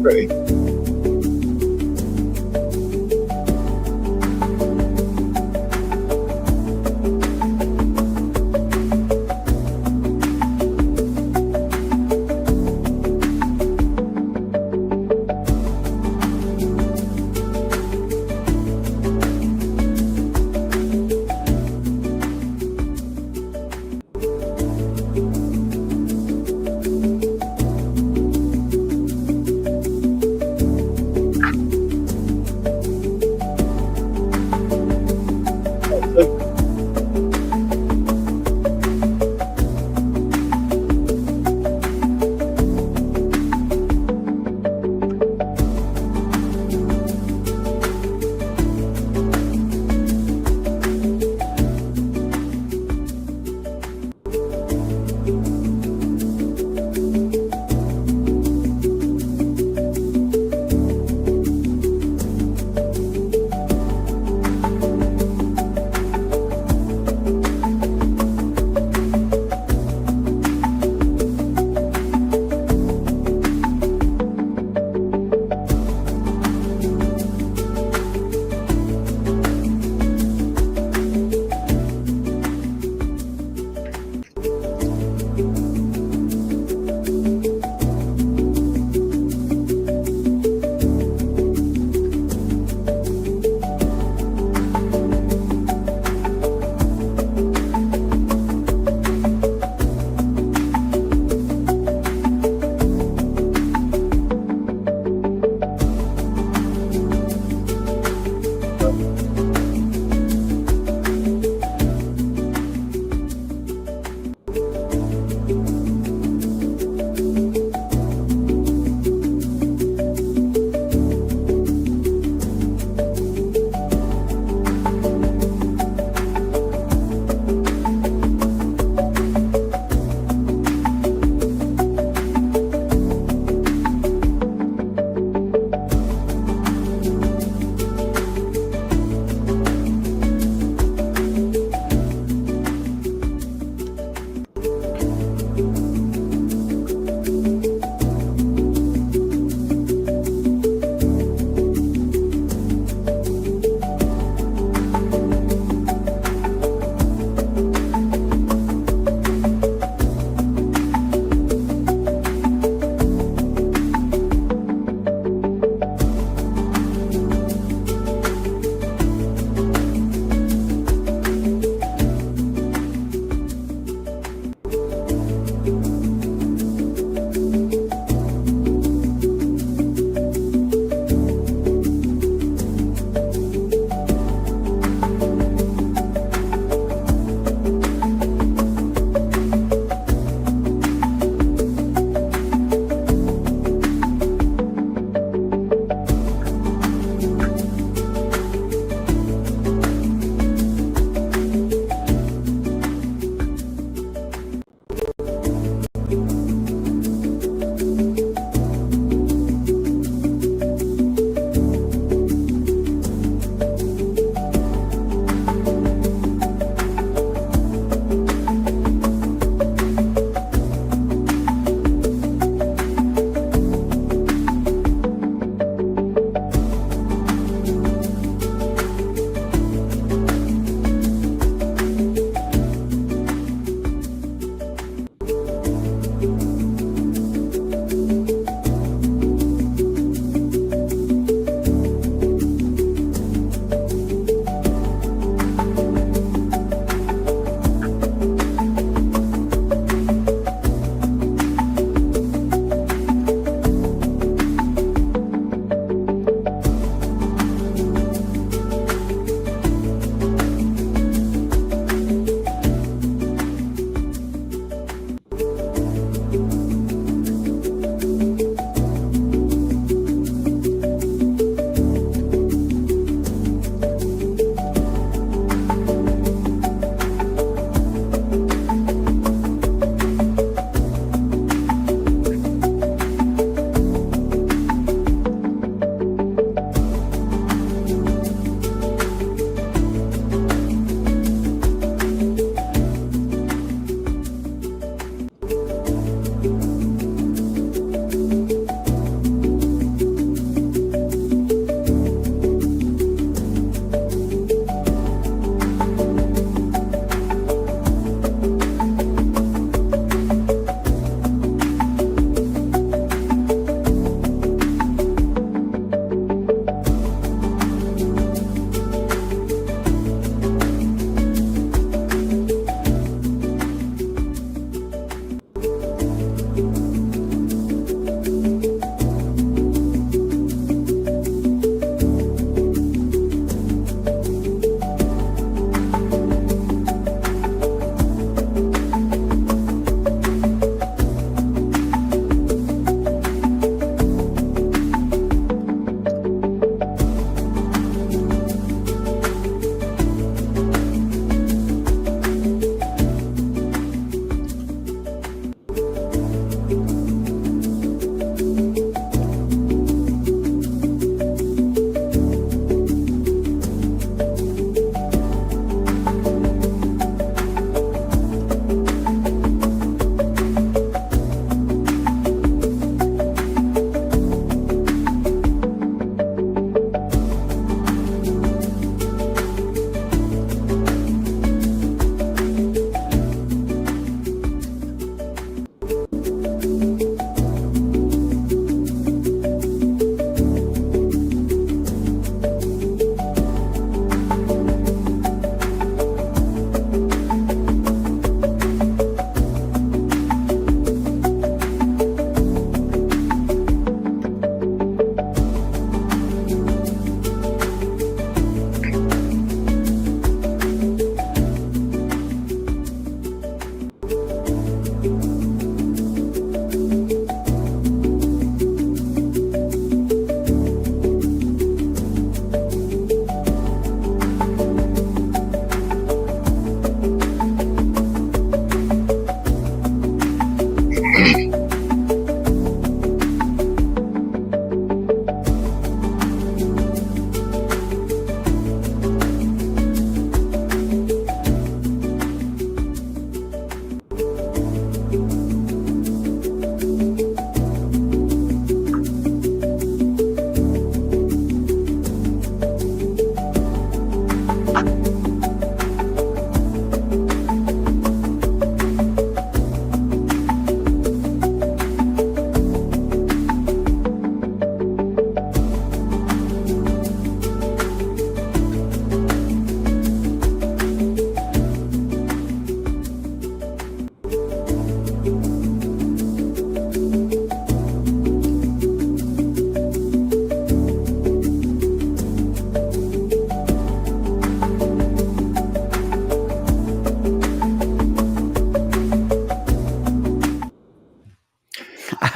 Right.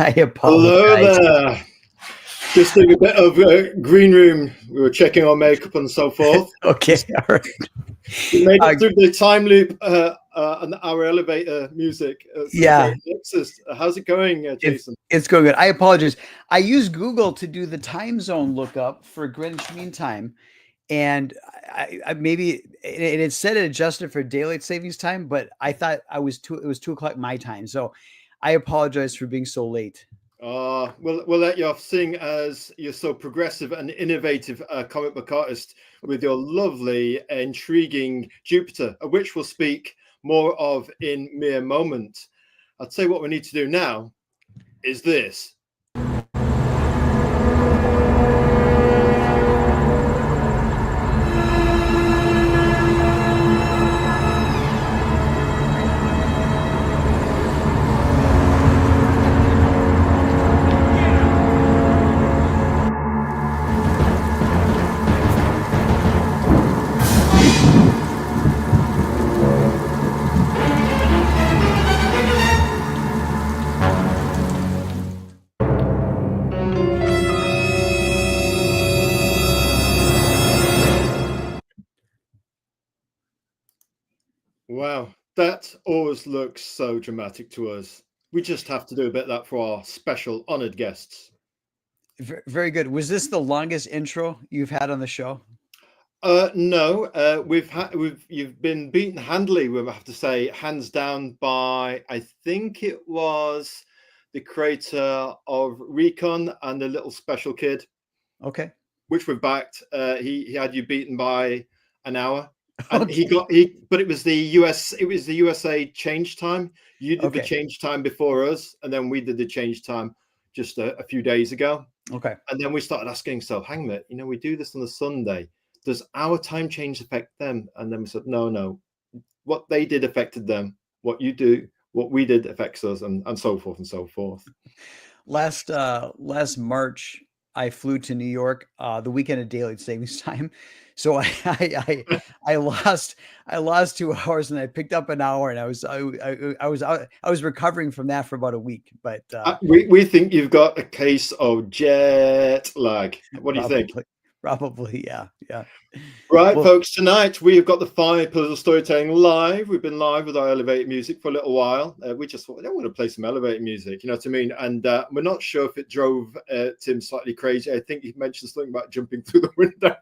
I Hello apologize. there. Just doing a bit of green room. We were checking our makeup and so forth. Okay, all right. We made it through the time loop and our elevator music. Yeah. How's it going, Jason? It's going good. I apologize. I use Google to do the time zone lookup for Greenwich Mean Time, and I maybe it said it adjusted for daylight savings time, but I thought it was 2 o'clock my time. So I apologize for being so late. We'll let you off, seeing as you're so progressive and innovative comic book artist with your lovely, intriguing Jupiter, of which we'll speak more of in mere moment. I'd say what we need to do now is this. Wow, that always looks so dramatic to us. We just have to do a bit of that for our special honored guests. Very good. Was this the longest intro you've had on the show? No, you've been beaten handily, we have to say, hands down by, I think it was the creator of Recon and the Little Special Kid. Okay. Which we've backed. He had you beaten by an hour. And Okay. but it was the USA change time. You did the change time before us, and then we did the change time just a few days ago. Okay. And then we started asking, so hang on a minute, we do this on a Sunday. Does our time change affect them? And then we said, no. What they did affected them. What you do, what we did affects us, and so forth and so forth. Last March, I flew to New York the weekend of daylight savings time. So I lost 2 hours, and I picked up an hour, and I was recovering from that for about a week. But we think you've got a case of jet lag. What do you think? Probably, yeah. Right, well, folks, tonight we've got the 5 Pillars of Storytelling live. We've been live with our elevator music for a little while. We just thought, I don't want to play some elevator music, you know what I mean? And we're not sure if it drove Tim slightly crazy. I think he mentioned something about jumping through the window.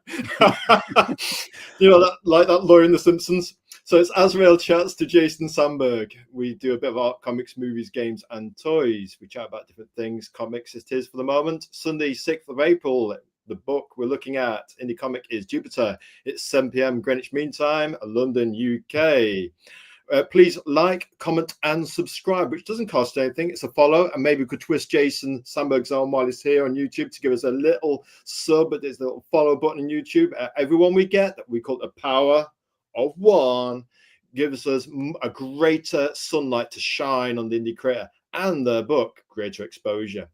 Like that lawyer in The Simpsons. So it's Azrael chats to Jason Sandberg. We do a bit of art, comics, movies, games, and toys. We chat about different things. Comics it is for the moment. Sunday, 6th of April. The book we're looking at in the comic is Jupiter. It's 7 p.m. Greenwich Mean Time, London, UK. Please like, comment, and subscribe, which doesn't cost anything. It's a follow, and maybe we could twist Jason Sandberg's arm while he's here on YouTube to give us a little sub. But there's a little follow button on YouTube. Everyone we get, that we call the power of one, gives us a greater sunlight to shine on the indie creator and the book, greater exposure.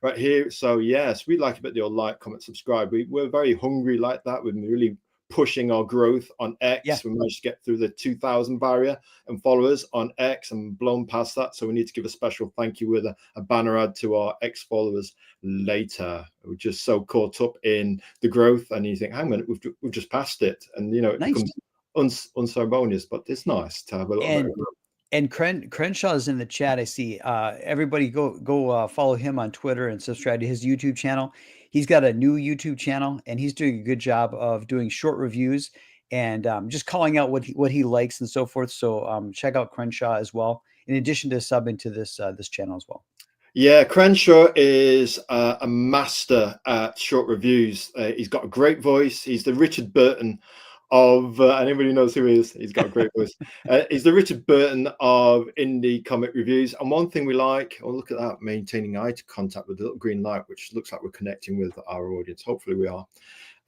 Right here. So yes, we'd like a bit of your like, comment, subscribe. We're very hungry like that. We're really pushing our growth on X. Yeah. We managed to get through the 2,000 barrier and followers on X and blown past that. So we need to give a special thank you with a banner ad to our X followers later. We're just so caught up in the growth, and you think, hang on, we've just passed it, and it becomes unceremonious, but it's nice to have a little bit of growth. And Crenshaw's in the chat. I see. Everybody go follow him on Twitter and subscribe to his YouTube channel. He's got a new YouTube channel, and he's doing a good job of doing short reviews and just calling out what he likes and so forth. So check out Crenshaw as well, in addition to subbing to this channel as well. Yeah, Crenshaw is a master at short reviews. He's got a great voice. He's the Richard Burton of anybody knows who he is. He's got a great voice. He's the Richard Burton of indie comic reviews. And one thing we like, look at that, maintaining eye contact with the little green light, which looks like we're connecting with our audience. Hopefully we are.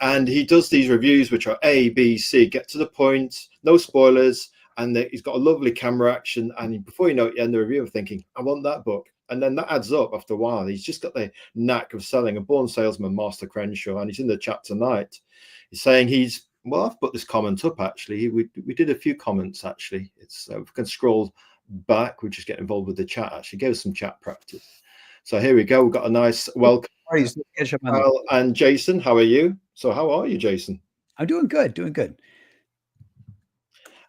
And he does these reviews, which are A, B, C, get to the point, no spoilers. And he's got a lovely camera action. And before you know it, you end the review of thinking, I want that book. And then that adds up after a while. He's just got the knack of selling. A born salesman, Master Crenshaw. And he's in the chat tonight. He's saying I've put this comment up, actually. We did a few comments, actually. It's if we can scroll back, we just get involved with the chat, actually. Give us some chat practice. So here we go. We've got a nice welcome. Alright, so catch up on that. Al and Jason, how are you? So how are you, Jason? I'm doing good, doing good.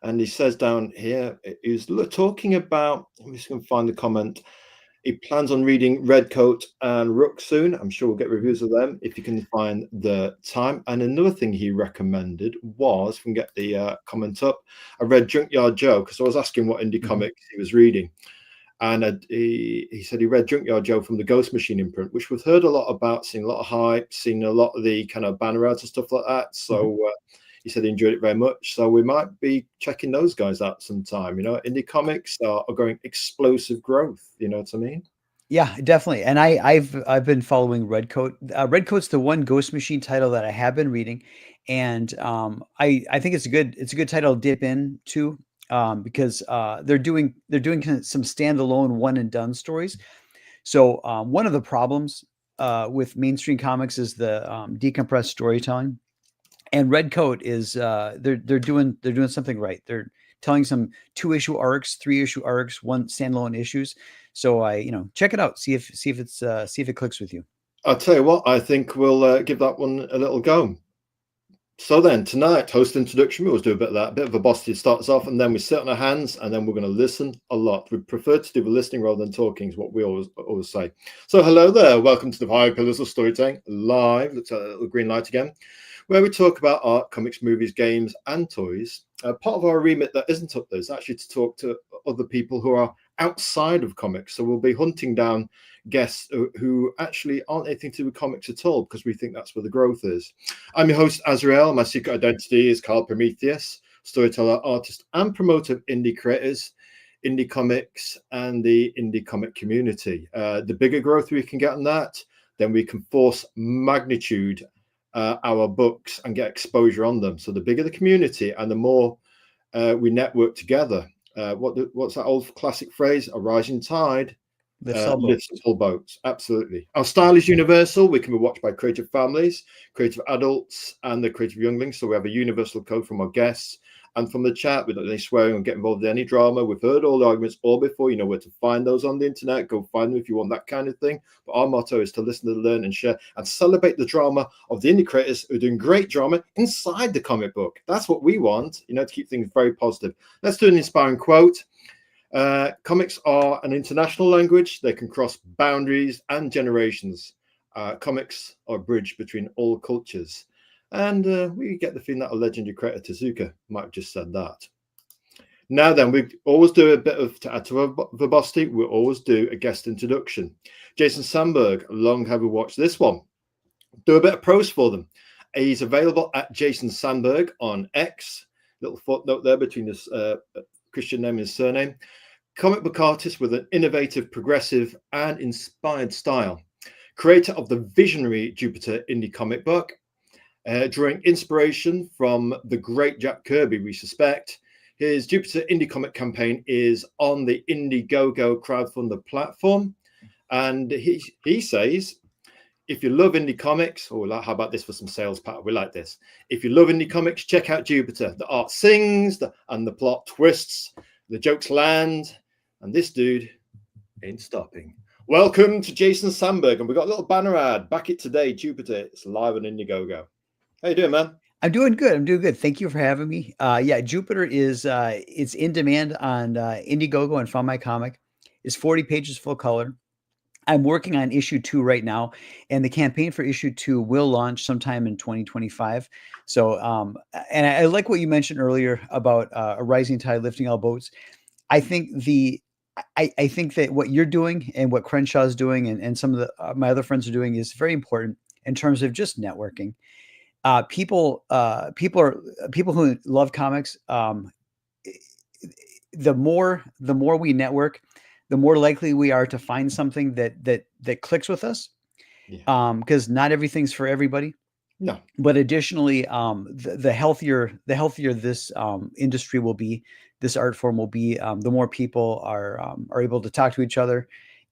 And he says down here, he's talking about, I'm just going to find the comment. He plans on reading Redcoat and Rook soon. I'm sure we'll get reviews of them if you can find the time. And another thing he recommended was, if we can get the comment up, I read Junkyard Joe because I was asking what indie comics he was reading. And he said he read Junkyard Joe from the Ghost Machine imprint, which we've heard a lot about, seen a lot of hype, seen a lot of the kind of banner ads and stuff like that. So he said he enjoyed it very much. So we might be checking those guys out sometime. You know, indie comics are going explosive growth. You know what I mean? Yeah, definitely. And I've been following Redcoat. Redcoat's the one Ghost Machine title that I have been reading, and I think it's a good title to dip into because they're doing kind of some standalone one and done stories. So one of the problems with mainstream comics is the decompressed storytelling. And Redcoat is they're doing something right. They're telling some 2-issue arcs, 3-issue arcs, one standalone issues. So check it out. See if it clicks with you. I'll tell you what, I think we'll give that one a little go. So then tonight, host introduction, we always do a bit of that, a bit of a boss to start us off, and then we sit on our hands, and then we're going to listen a lot. We prefer to do the listening rather than talking, is what we always say. So hello there, welcome to the 5 Pillars of Storytelling live. Looks like a little green light again, where we talk about art, comics, movies, games, and toys. Part of our remit that isn't up there is actually to talk to other people who are outside of comics. So we'll be hunting down guests who actually aren't anything to do with comics at all, because we think that's where the growth is. I'm your host, Azrael. My secret identity is Carl Prometheus, storyteller, artist, and promoter of indie creators, indie comics, and the indie comic community. The bigger growth we can get on that, then we can force magnitude our books and get exposure on them. So the bigger the community and the more we network together. What's that old classic phrase? A rising tide lifts all boats. Absolutely. Our style is universal. We can be watched by creative families, creative adults, and the creative younglings. So we have a universal code from our guests and from the chat. We don't any swearing or get involved in any drama. We've heard all the arguments all before. You know where to find those on the internet. Go find them if you want that kind of thing. But our motto is to listen, to learn, and share, and celebrate the drama of the indie creators who are doing great drama inside the comic book. That's what we want, to keep things very positive. Let's do an inspiring quote. Comics are an international language. They can cross boundaries and generations. Comics are a bridge between all cultures. And we get the feeling that a legendary creator, Tezuka, might have just said that. Now then, we always do a bit of, to add to verbosity, we always do a guest introduction. Jason Sandberg, long have we watched this one. Do a bit of prose for them. He's available at Jason Sandberg on X. Little footnote there between his Christian name and his surname. Comic book artist with an innovative, progressive, and inspired style. Creator of the visionary Jupiter indie comic book. Drawing inspiration from the great Jack Kirby, we suspect. His Jupiter indie comic campaign is on the Indiegogo crowdfunder platform. And he says, if you love indie comics, how about this for some sales power? We like this. If you love indie comics, check out Jupiter. The art sings and the plot twists, the jokes land, and this dude ain't stopping. Welcome to Jason Sandberg, and we got a little banner ad. Back it today, Jupiter. It's live on Indiegogo. How you doing, man? I'm doing good. Thank you for having me. Jupiter is it's in demand on Indiegogo and Found My Comic. It's 40 pages full color. I'm working on issue 2 right now, and the campaign for issue 2 will launch sometime in 2025. So, and I like what you mentioned earlier about a rising tide lifting all boats. I think I think that what you're doing and what Crenshaw's doing and some of the my other friends are doing is very important in terms of just networking. People who love comics, the more we network, the more likely we are to find something that clicks with us. Yeah. Because not everything's for everybody. No. But additionally, the healthier this industry will be, this art form will be, the more people are able to talk to each other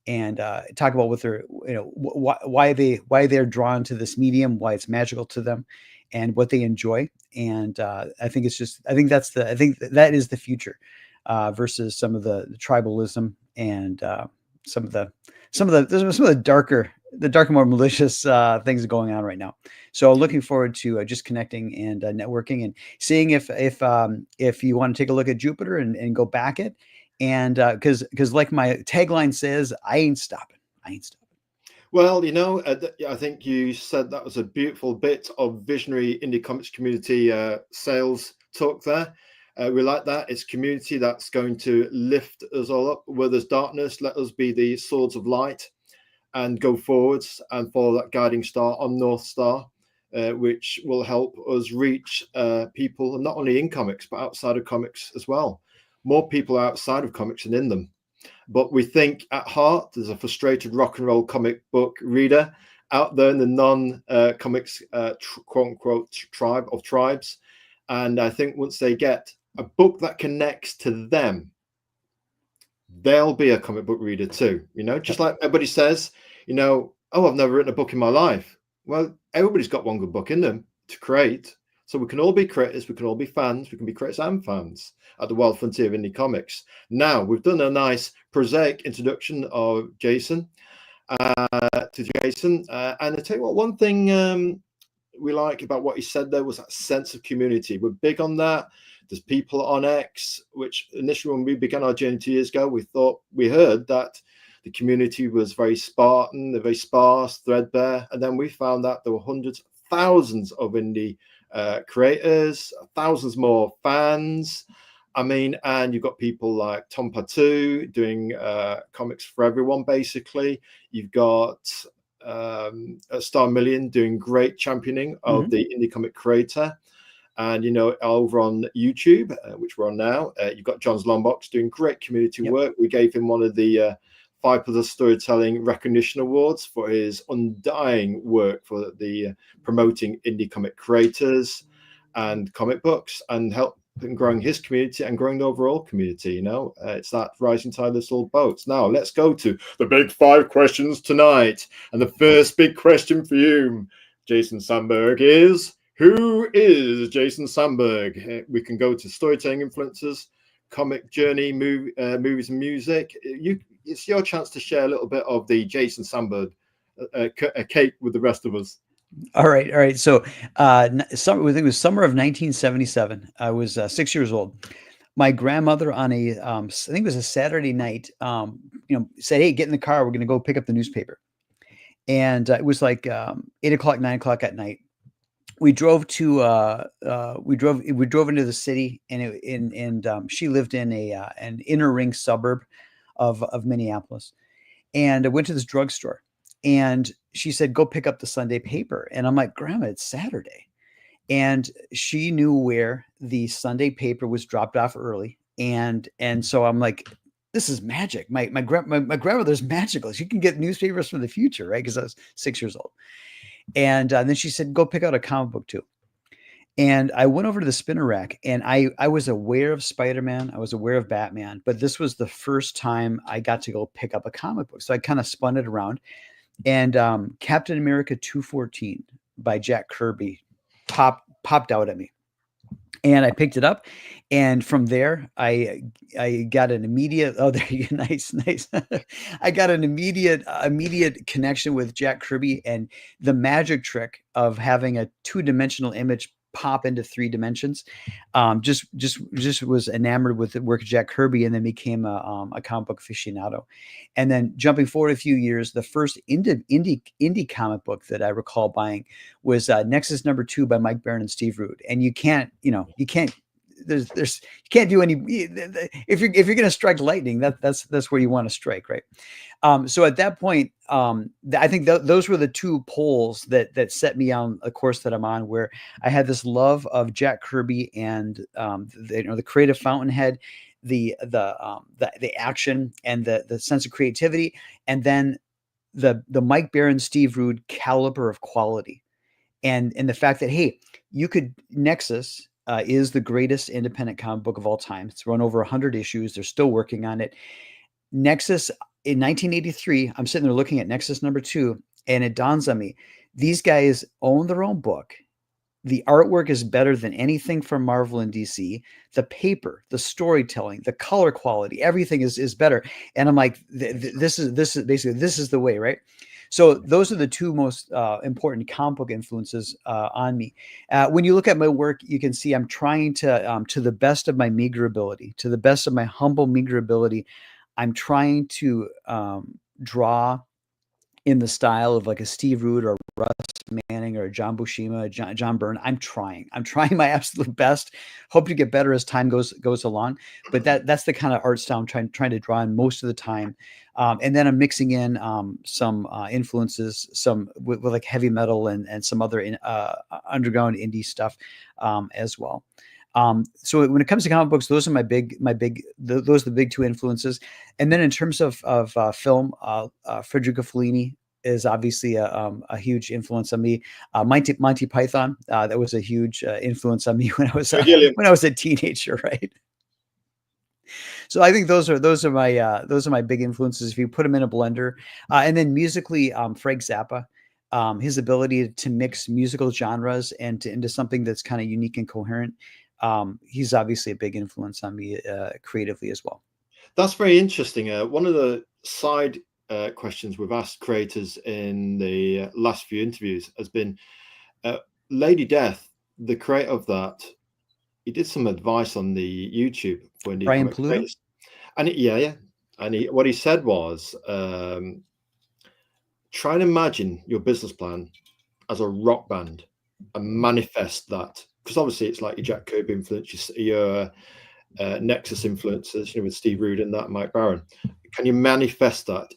and talk about what they're, why they're drawn to this medium, why it's magical to them, and what they enjoy. And I think that is the future versus some of the tribalism and some of the there's some of the darker, more malicious things going on right now. So looking forward to just connecting and networking and seeing if you want to take a look at Jupiter and go back it, and because like my tagline says, I ain't stopping. I ain't stopping. Well, I think you said that was a beautiful bit of visionary indie comics community sales talk there. We like that. It's community that's going to lift us all up. Where there's darkness, let us be the swords of light and go forwards and follow that guiding star on North Star, which will help us reach people not only in comics, but outside of comics as well. More people outside of comics than in them. But we think at heart there's a frustrated rock and roll comic book reader out there in the non-comics quote-unquote tribe of tribes. And I think once they get a book that connects to them, they'll be a comic book reader too. Just like everybody says, oh, I've never written a book in my life. Well, everybody's got one good book in them to create. So we can all be creators, we can all be fans, we can be creators and fans at the wild frontier of indie comics. Now, we've done a nice prosaic introduction of Jason, and I tell you what, one thing we like about what he said there was that sense of community. We're big on that. There's people on X, which initially when we began our journey 2 years ago, we heard that the community was very Spartan, very sparse, threadbare, and then we found that there were hundreds, thousands of indie creators, thousands more fans. And you've got people like Tom Patu doing comics for everyone, basically. You've got Star Million doing great championing of the indie comic creator. And, over on YouTube, which we're on now, you've got John's Longbox doing great community work. We gave him one of the 5 Pillars Storytelling Recognition Awards for his undying work for the promoting indie comic creators and comic books and help in growing his community and growing the overall community. It's that rising tide lifts all boats. Now let's go to the big 5 questions tonight. And the first big question for you, Jason Sandberg, is who is Jason Sandberg? We can go to storytelling influencers, comic journey, movies and music. It's your chance to share a little bit of the Jason Sandberg cake with the rest of us. All right. So, I think it was summer of 1977. I was 6 years old. My grandmother on I think it was a Saturday night, said, "Hey, get in the car. We're going to go pick up the newspaper." And it was like 8:00, 9:00 at night. We drove to we drove into the city, and she lived in an inner ring suburb of Minneapolis, and I went to this drugstore, and she said, "Go pick up the Sunday paper." And I'm like, "Grandma, it's Saturday." And she knew where the Sunday paper was dropped off early, and so I'm like, "This is magic." My grandmother's magical. She can get newspapers from the future, right? Because I was 6 years old. And then she said, "Go pick out a comic book too." And I went over to the spinner rack, and I was aware of Spider-Man. I was aware of Batman, but this was the first time I got to go pick up a comic book. So I kind of spun it around, and Captain America 214 by Jack Kirby popped out at me. And I picked it up, and from there, I got an immediate. Oh, there you go, nice. I got an immediate connection with Jack Kirby and the magic trick of having a 2-dimensional image pop into 3 dimensions. Just was enamored with the work of Jack Kirby, and then became a comic book aficionado. And then jumping forward a few years, the first indie comic book that I recall buying was Nexus #2 by Mike Baron and Steve Rude. And you can't there's you can't do any if you're going to strike lightning, that's where you want to strike, right? So at that point, I think those were the 2 poles that set me on a course that I'm on, where I had this love of Jack Kirby and the creative fountainhead, the action and the sense of creativity, and then the Mike Baron, Steve Rude caliber of quality, and the fact that, hey, Nexus is the greatest independent comic book of all time. It's run over 100 issues. They're still working on it. Nexus in 1983, I'm sitting there looking at Nexus #2, and it dawns on me, these guys own their own book. The artwork is better than anything from Marvel and DC. The paper, the storytelling, the color quality, everything is better. And I'm like, this is basically this is the way, right? So those are the two most important comic book influences on me. When you look at my work, you can see I'm trying to the best of my meager ability, to the best of my humble meager ability, I'm trying to draw in the style of like a Steve Root or Russ Manning or John Buscema, John Byrne. I'm trying. I'm trying my absolute best. Hope to get better as time goes along. But that's the kind of art style I'm trying to draw in most of the time. And then I'm mixing in some influences, some with like heavy metal and some other underground indie stuff as well. So when it comes to comic books, those are those are the big two influences. And then in terms of film, Federico Fellini is obviously a huge influence on me. Monty Python, that was a huge influence on me when I was a teenager, right? So I think those are my big influences. If you put them in a blender, and then musically, Frank Zappa, his ability to mix musical genres and into something that's kind of unique and coherent. He's obviously a big influence on me creatively as well. That's very interesting. One of the side questions we've asked creators in the last few interviews has been Lady Death, the creator of that. He did some advice on the YouTube when he Brian Pluto? and yeah, and what he said was try and imagine your business plan as a rock band and manifest that, because obviously it's like your Jack Kirby influence, your Nexus influences, with Steve Root and that Mike Barron. Can you manifest that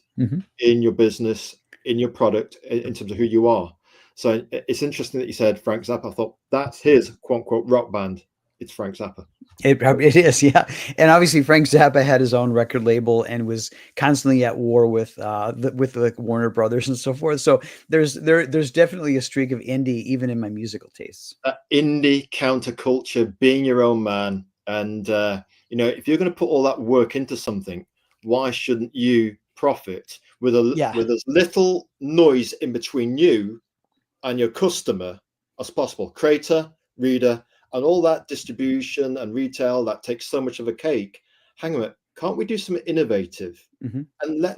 in your business, in your product, in terms of who you are? So it's interesting that you said Frank Zappa. I thought that's his quote unquote rock band. It's Frank Zappa. It is, yeah. And obviously Frank Zappa had his own record label and was constantly at war with like Warner Brothers and so forth. So there's definitely a streak of indie even in my musical tastes. Indie counterculture, being your own man, and if you're going to put all that work into something, why shouldn't you profit with as little noise in between you and your customer as possible? Creator, reader, and all that distribution and retail that takes so much of a cake. Hang on a minute, can't we do something innovative? And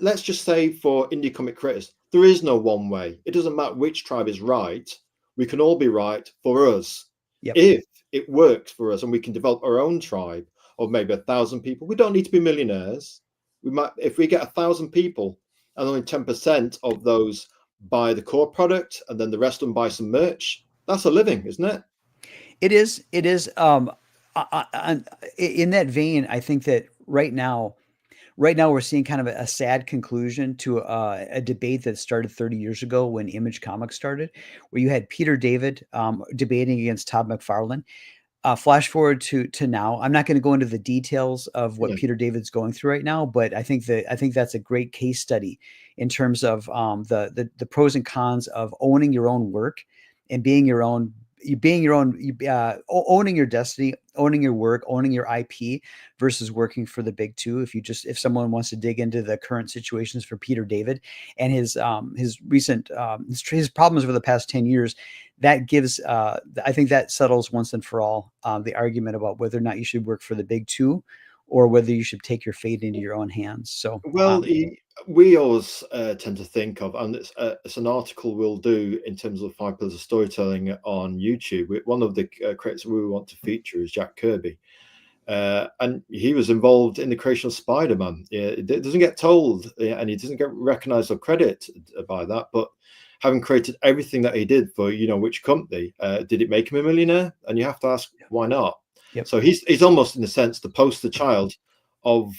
let's just say for indie comic creators, there is no one way. It doesn't matter which tribe is right. We can all be right for us. If it works for us and we can develop our own tribe of maybe 1,000 people, we don't need to be millionaires. We might, if we get 1,000 people and only 10% of those buy the core product and then the rest of them buy some merch, that's a living, isn't it? It is. It is. In that vein, I think that right now we're seeing kind of a sad conclusion to a debate that started 30 years ago when Image Comics started, where you had Peter David debating against Todd McFarlane. Flash forward to now. I'm not going to go into the details of what Peter David's going through right now, but I think that's a great case study in terms of the pros and cons of owning your own work and being your own, owning your destiny, owning your work, owning your IP versus working for the big two. If someone wants to dig into the current situations for Peter David and his recent his problems over the past 10 years, that gives I think that settles once and for all the argument about whether or not you should work for the big two or whether you should take your fate into your own hands. So we always tend to think of, and it's an article we'll do in terms of 5 pillars of storytelling on YouTube. One of the creators we want to feature is Jack Kirby, and he was involved in the creation of Spider-Man. It doesn't get told, and he doesn't get recognized or credit by that, but having created everything that he did for which company, did it make him a millionaire? And you have to ask, why not? So he's almost, in a sense, the poster child of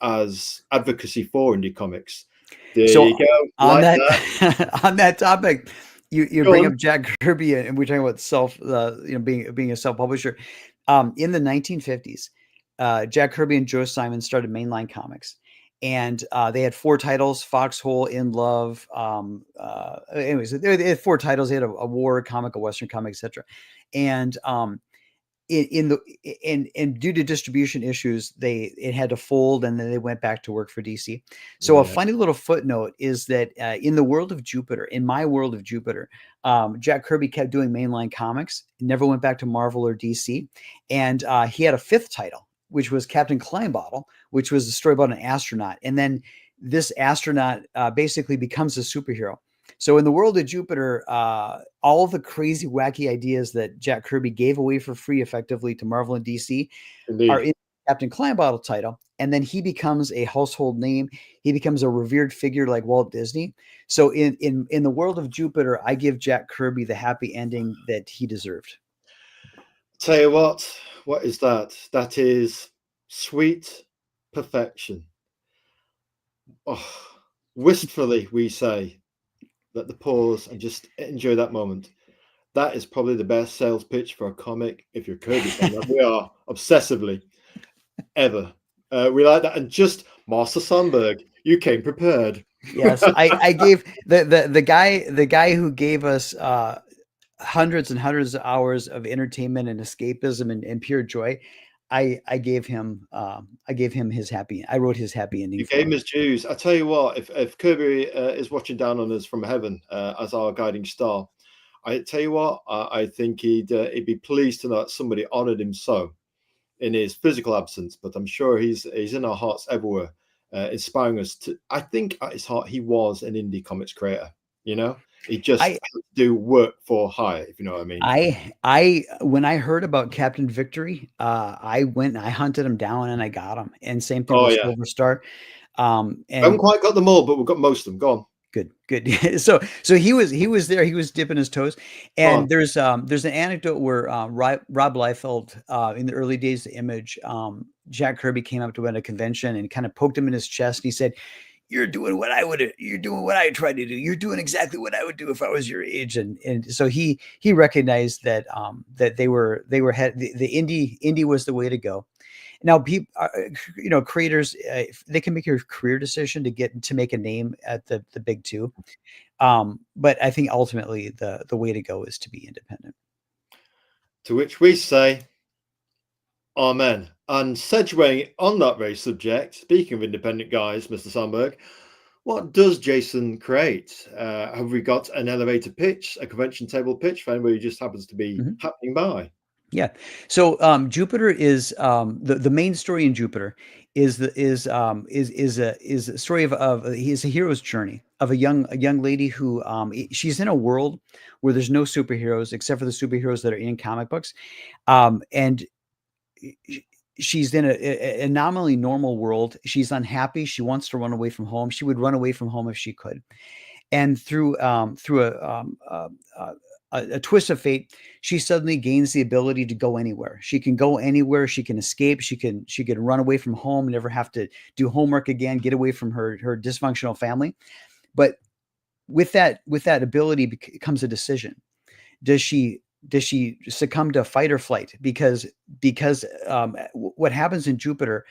as advocacy for indie comics. There you go. On on that topic, you bring up Jack Kirby, and we're talking about being a self-publisher. In the 1950s, Jack Kirby and Joe Simon started Mainline Comics. And they had 4 titles: Foxhole, In Love. Anyways, they had 4 titles. They had a war comic, a Western comic, etc. And in due to distribution issues, it had to fold, and then they went back to work for DC. So a Yeah. funny little footnote is that in the world of Jupiter, in my world of Jupiter, Jack Kirby kept doing mainline comics, never went back to Marvel or DC, and he had a fifth title, which was Captain Kleinbottle, which was a story about an astronaut, and then this astronaut basically becomes a superhero. So in the world of Jupiter, all the crazy, wacky ideas that Jack Kirby gave away for free effectively to Marvel and DC are Indeed. in Captain Kleinbottle title. And then he becomes a household name. He becomes a revered figure like Walt Disney. So in the world of Jupiter, I give Jack Kirby the happy ending that he deserved. Tell you what is that? That is sweet perfection. Oh, wistfully, we say, let the pause and just enjoy that moment. That is probably the best sales pitch for a comic if you're a Kirby fan. Like we are obsessively ever. We like that. And just Master Sandberg, you came prepared. Yes, I gave the guy who gave us hundreds and hundreds of hours of entertainment and escapism and pure joy. I gave him his happy. I wrote his happy ending You for gave him. him his dues. I tell you what, if Kirby is watching down on us from heaven as our guiding star, I tell you what, I think he'd be pleased to know that somebody honoured him so in his physical absence. But I'm sure he's in our hearts everywhere, inspiring us to. I think at his heart he was an indie comics creator. You know, he just I had to do work for hire, if you know what I mean. I when I heard about Captain Victory, I went and I hunted him down and I got him. And same thing Oh with yeah, Silver Star. we haven't And quite got them all, but we've got most of them. Go on, good. So he was there. He was dipping his toes. go And on. there's an anecdote where Rob Liefeld in the early days of Image, Jack Kirby came up to him at a convention and kind of poked him in his chest. And he said, you're doing what I tried to do. You're doing exactly what I would do if I was your age. And so he recognized that that the indie was the way to go. Now, people, creators, they can make a career decision to make a name at the big two. But I think ultimately the way to go is to be independent. To which we say, Amen. And segueing on that very subject, speaking of independent guys, Mr. Sandberg, what does Jason create? Have we got an elevator pitch, a convention table pitch for anybody who just happens to be Mhm. happening by? Yeah. So Jupiter is the main story in Jupiter is a story of he's a hero's journey of a young lady who she's in a world where there's no superheroes except for the superheroes that are in comic books, and she's in a nominally normal world. She's unhappy. She wants to run away from home. She would run away from home if she could. And through a twist of fate, she suddenly gains the ability to go anywhere. She can go anywhere. She can escape. She can run away from home, never have to do homework again, get away from her dysfunctional family. But with that ability comes a decision. Does she succumb to fight or flight? Because what happens in Jupiter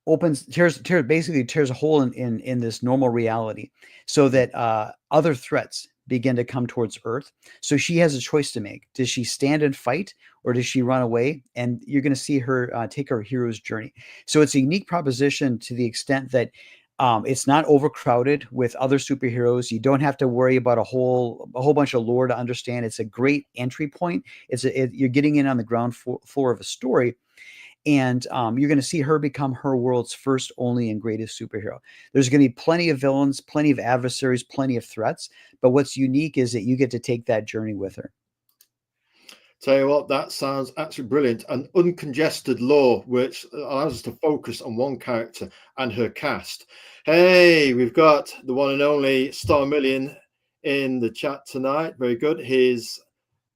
basically tears a hole in this normal reality, so that other threats begin to come towards Earth. So she has a choice to make. Does she stand and fight, or does she run away? And you're going to see her take her hero's journey. So it's a unique proposition to the extent that it's not overcrowded with other superheroes. You don't have to worry about a whole bunch of lore to understand. It's a great entry point. You're getting in on the ground floor of a story, and you're going to see her become her world's first, only, and greatest superhero. There's going to be plenty of villains, plenty of adversaries, plenty of threats. But what's unique is that you get to take that journey with her. Tell you what, that sounds absolutely brilliant. An uncongested lore which allows us to focus on one character and her cast. Hey, we've got the one and only Star Million in the chat tonight. Very good. His,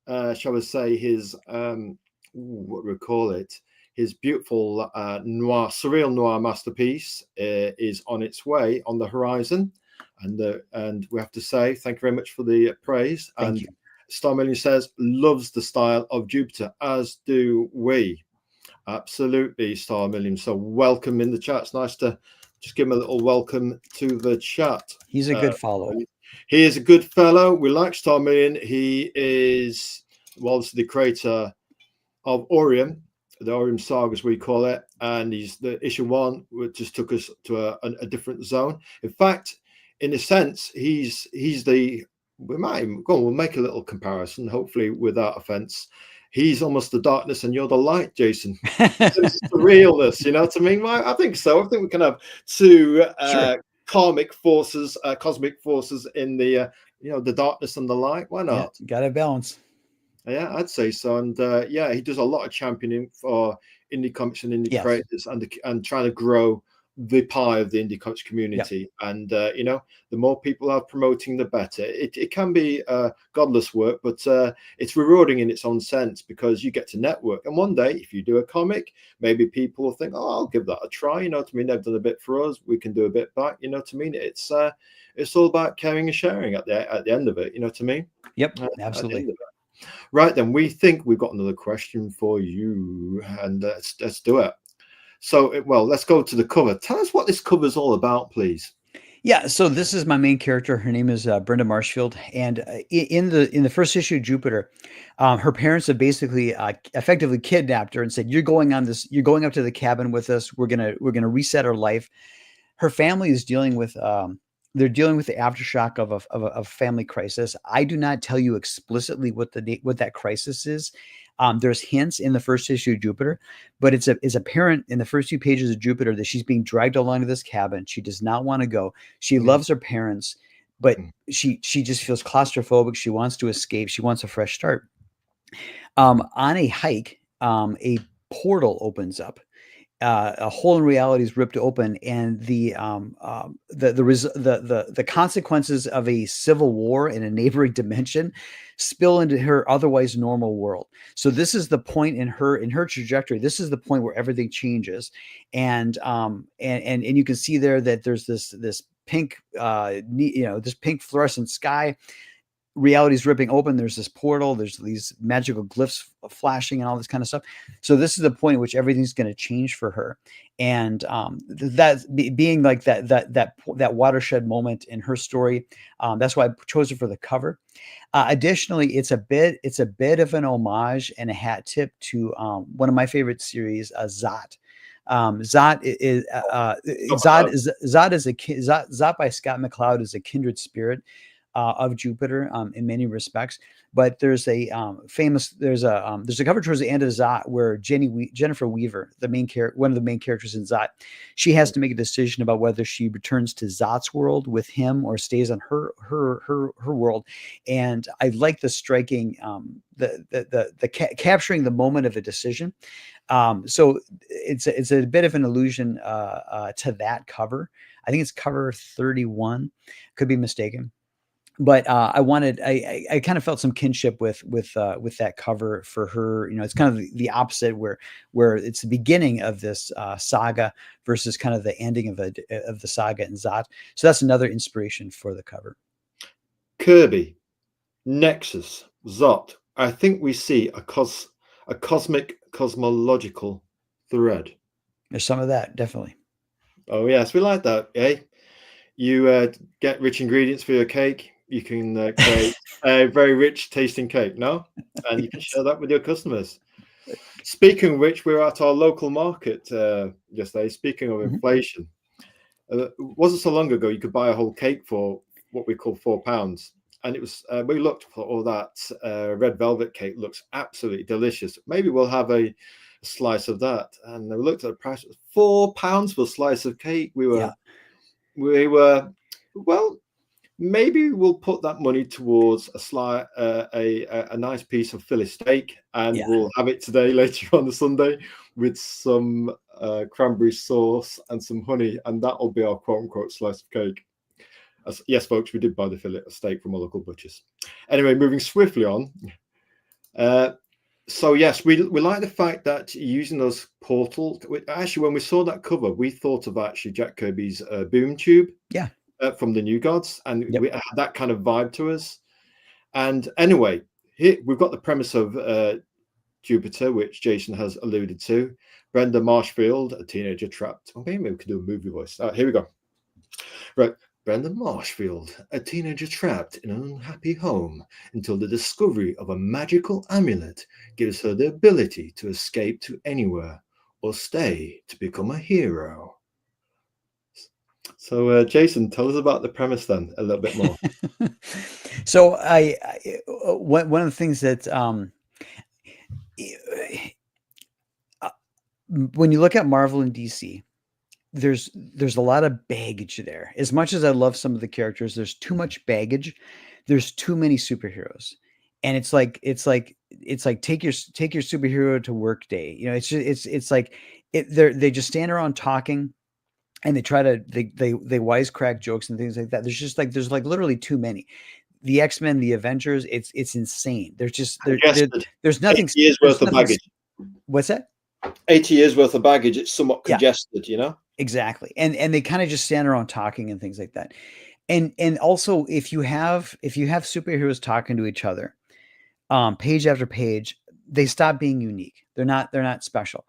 shall we say, his, what do we call it? His beautiful surreal noir masterpiece is on its way on the horizon. And we have to say, thank you very much for the praise. Thank you. Star Million says, loves the style of Jupiter, as do we. Absolutely, Star Million. So welcome in the chat. It's nice to just give him a little welcome to the chat. He's a good follow. He is a good fellow. We like Star Million. He is, well, obviously the creator of Orion, the Orion Saga, as we call it, and he's the issue 1, which just took us to a different zone. In fact, in a sense, he's the we might go on, we'll make a little comparison, hopefully without offense. He's almost the darkness and you're the light, Jason. It's the realness, you know what I mean? Well, I think so. I think we can have two Sure. cosmic forces in the the darkness and the light. Why Yeah, not? got to balance. Yeah, I'd say so. And yeah, he does a lot of championing for indie comics and indie Yes. creators, and trying to grow the pie of the indie comics community. And the more people are promoting, the better. It can be godless work, but it's rewarding in its own sense, because you get to network. And one day, if you do a comic, maybe people will think, "Oh, I'll give that a try." You know what I mean? They've done a bit for us. We can do a bit back. You know what I mean? It's all about caring and sharing at the end of it. You know what I mean? Yep, At the end absolutely. of it. Right, then we think we've got another question for you, and let's do it. So, well, let's go to the cover. Tell us what this cover is all about, please. Yeah, so this is my main character. Her name is Brenda Marshfield, and in the first issue of Jupiter, her parents have basically effectively kidnapped her and said, "You're going on this. You're going up to the cabin with us. We're gonna reset her life." Her family is dealing with they're dealing with the aftershock of a family crisis. I do not tell you explicitly what that crisis is. There's hints in the first issue of Jupiter, but it's apparent in the first few pages of Jupiter that she's being dragged along to this cabin. She does not want to go. She loves her parents, but she just feels claustrophobic. She wants to escape. She wants a fresh start. On a hike, a portal opens up. A hole in reality is ripped open, and the consequences of a civil war in a neighboring dimension spill into her otherwise normal world. So this is the point in her trajectory. This is the point where everything changes, and you can see there that there's this pink, this pink fluorescent sky. Reality's ripping open. There's this portal. There's these magical glyphs flashing and all this kind of stuff. So this is the point at which everything's going to change for her, and being like that watershed moment in her story. That's why I chose it for the cover. Additionally, it's a bit of an homage and a hat tip to one of my favorite series, Zot. Zot is Zot by Scott McCloud is a kindred spirit of Jupiter in many respects. But there's a there's a cover towards the end of Zot where Jennifer Weaver, one of the main characters in Zot, she has to make a decision about whether she returns to Zot's world with him or stays on her world. And I like the striking capturing the moment of a decision. So it's a bit of an allusion to that cover. I think it's cover 31, could be mistaken. But I kind of felt some kinship with that cover for her. It's kind of the opposite, where it's the beginning of this saga versus kind of the ending of the saga in Zot. So that's another inspiration for the cover. Kirby, Nexus, Zot. I think we see a cosmic cosmological thread. There's some of that, definitely. Oh yes, we like that. Eh? You get rich ingredients for your cake. You can create a very rich tasting cake, no? And you can share that with your customers. Speaking of which, we're at our local market yesterday. Speaking of inflation, it wasn't so long ago you could buy a whole cake for what we call £4. And it was we looked for all that red velvet cake. Looks absolutely delicious. Maybe we'll have a slice of that. And we looked at the price. It was £4 for a slice of cake. We were well, maybe we'll put that money towards a nice piece of Philly steak, and we'll have it today later on the Sunday with some cranberry sauce and some honey, and that'll be our quote-unquote slice of cake. Yes, folks, we did buy the fillet steak from our local butchers. Anyway, moving swiftly on. So yes, we like the fact that using those portals. Actually, when we saw that cover, we thought of actually Jack Kirby's Boom Tube. Yeah. From the New Gods, and we had that kind of vibe to us. And anyway, here we've got the premise of Jupiter, which Jason has alluded to. Brenda Marshfield, a teenager trapped. Oh, maybe we could do a movie voice. Here we go. Right. Brandon Marshfield, a teenager trapped in an unhappy home until the discovery of a magical amulet gives her the ability to escape to anywhere or stay to become a hero. So, Jason, tell us about the premise then a little bit more. So one of the things that uh, when you look at Marvel and DC, there's a lot of baggage there. As much as I love some of the characters, there's too much baggage. There's too many superheroes, and it's like take your superhero to work day. You know, it's just it's like they just stand around talking, and they try to they wisecrack jokes and things like that. There's like literally too many. The X-Men, the Avengers, it's insane. There's just Congested. there's 80 nothing. years There's worth of nothing. baggage. What's that? 80 years worth of baggage. It's somewhat Yeah, congested, you know? exactly. And they kind of just stand around talking and things like that. And also if you have superheroes talking to each other, page after page, they stop being unique. They're not special.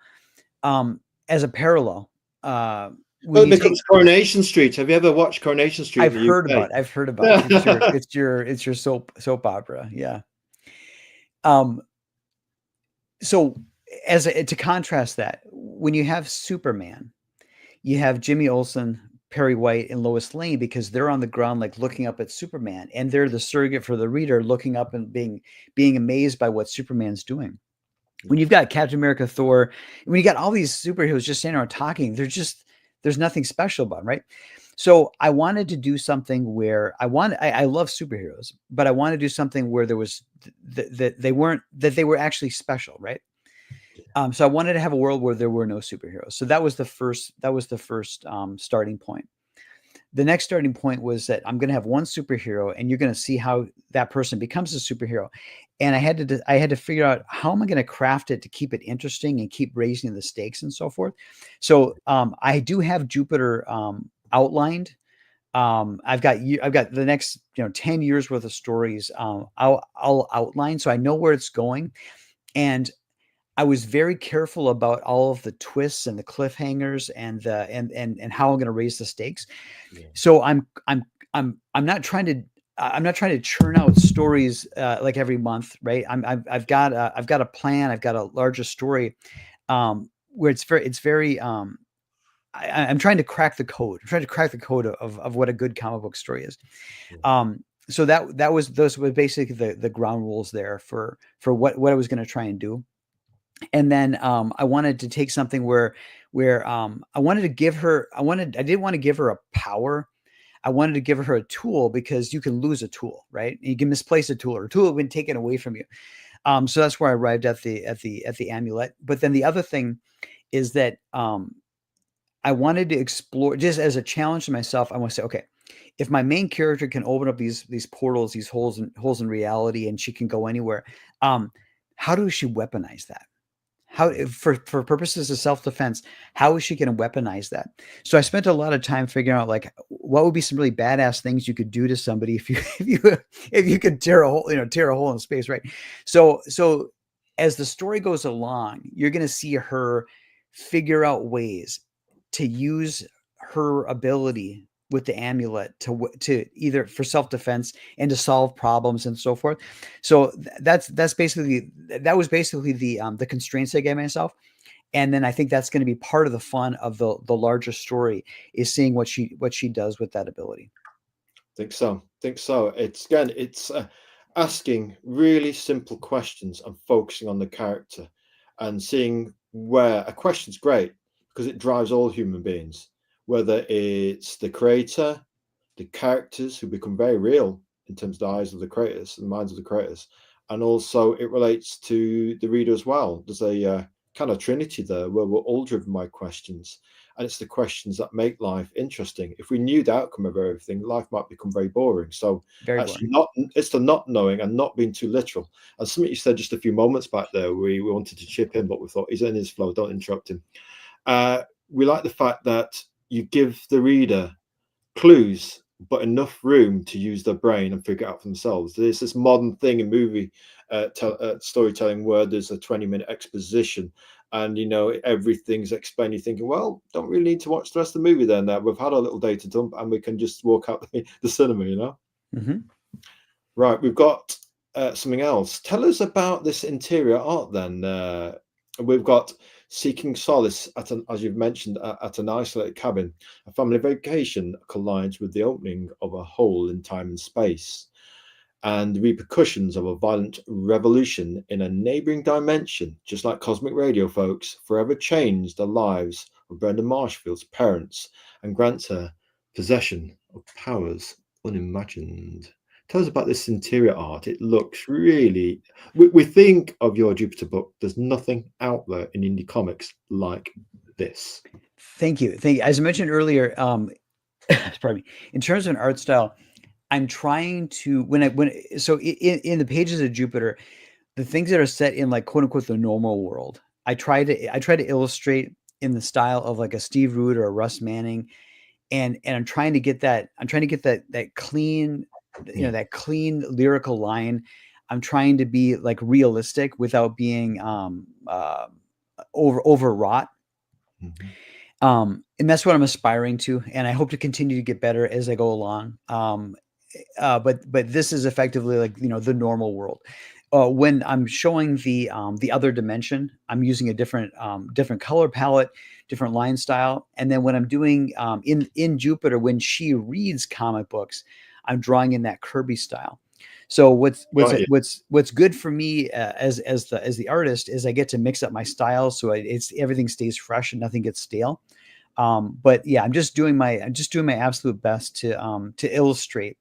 As a parallel, Well, when it you take becomes Coronation Street. Have you ever watched Coronation Street in I've the heard UK? about it. I've heard about it. It's your soap opera. Yeah. Um, so to contrast that, when you have Superman, you have Jimmy Olsen, Perry White, and Lois Lane because they're on the ground, like looking up at Superman, and they're the surrogate for the reader, looking up and being amazed by what Superman's doing. When you've got Captain America, Thor, when you got all these superheroes just standing around talking, there's nothing special about them, right? So I wanted to do something where I love superheroes, but I want to do something where there was that they were actually special, right? So I wanted to have a world where there were no superheroes. So that was the first starting point. The next starting point was that I'm going to have one superhero, and you're going to see how that person becomes a superhero. And I had to figure out how am I going to craft it to keep it interesting and keep raising the stakes and so forth. So I do have Jupiter outlined. I've got the next 10 years worth of stories. I'll outline so I know where it's going, and I was very careful about all of the twists and the cliffhangers and how I'm going to raise the stakes. Yeah. So I'm not trying to churn out stories like every month, right? I've got a plan. I've got a larger story where I'm trying to crack the code. I'm trying to crack the code of what a good comic book story is. Yeah. So those was basically the ground rules there for what I was going to try and do. And then I wanted to take something where I wanted to give her I didn't want to give her a power. I wanted to give her a tool because you can lose a tool, right? You can misplace a tool, or a tool has been taken away from you. So that's where I arrived at the amulet. But then the other thing is that I wanted to explore, just as a challenge to myself. I want to say, okay, if my main character can open up these portals, these holes in reality, and she can go anywhere, how does she weaponize that? How, for purposes of self-defense, how is she going to weaponize that? So I spent a lot of time figuring out, like, what would be some really badass things you could do to somebody if you if you could tear a hole in space, right? So as the story goes along, you're going to see her figure out ways to use her ability with the amulet to either for self-defense and to solve problems and so forth. So that was basically the constraints I gave myself. And then I think that's going to be part of the fun of the larger story, is seeing what she does with that ability. Think so. Think so. It's asking really simple questions and focusing on the character and seeing where a question's great because it drives all human beings, whether it's the creator, the characters who become very real in terms of the eyes of the creators and the minds of the creators, and also it relates to the reader as well. There's a kind of trinity there where we're all driven by questions, and it's the questions that make life interesting. If we knew the outcome of everything, life might become very boring. So Very actually, boring. it's the not knowing and not being too literal. And something you said just a few moments back there, we wanted to chip in, but we thought he's in his flow. Don't interrupt him. We like the fact that you give the reader clues, but enough room to use their brain and figure it out for themselves. There's this modern thing in movie storytelling where there's a 20-minute exposition and everything's explained. You're thinking, well, don't really need to watch the rest of the movie then. We've had our little data dump and we can just walk out the cinema. Right, we've got something else. Tell us about this interior art then. We've got seeking solace as you've mentioned, at an isolated cabin. A family vacation collides with the opening of a hole in time and space, and the repercussions of a violent revolution in a neighboring dimension, just like cosmic radio, folks, forever changed the lives of Brenda Marshfield's parents and grants her possession of powers unimagined. Tell us about this interior art. It looks really... We think of your Jupiter book. There's nothing out there in indie comics like this. Thank you. As I mentioned earlier, pardon me, in terms of an art style, I'm trying to in the pages of Jupiter, the things that are set in like quote unquote the normal world, I try to illustrate in the style of like a Steve Root or a Russ Manning, and I'm trying to get that clean, that clean lyrical line. I'm trying to be like realistic without being overwrought. And that's what I'm aspiring to, and I hope to continue to get better as I go along. But this is effectively like the normal world. When I'm showing the other dimension, I'm using a different color palette, different line style, and then when I'm doing in Jupiter, when she reads comic books, I'm drawing in that Kirby style. So what's good for me as the artist is I get to mix up my styles, so everything stays fresh and nothing gets stale. But yeah, I'm just doing my absolute best to illustrate,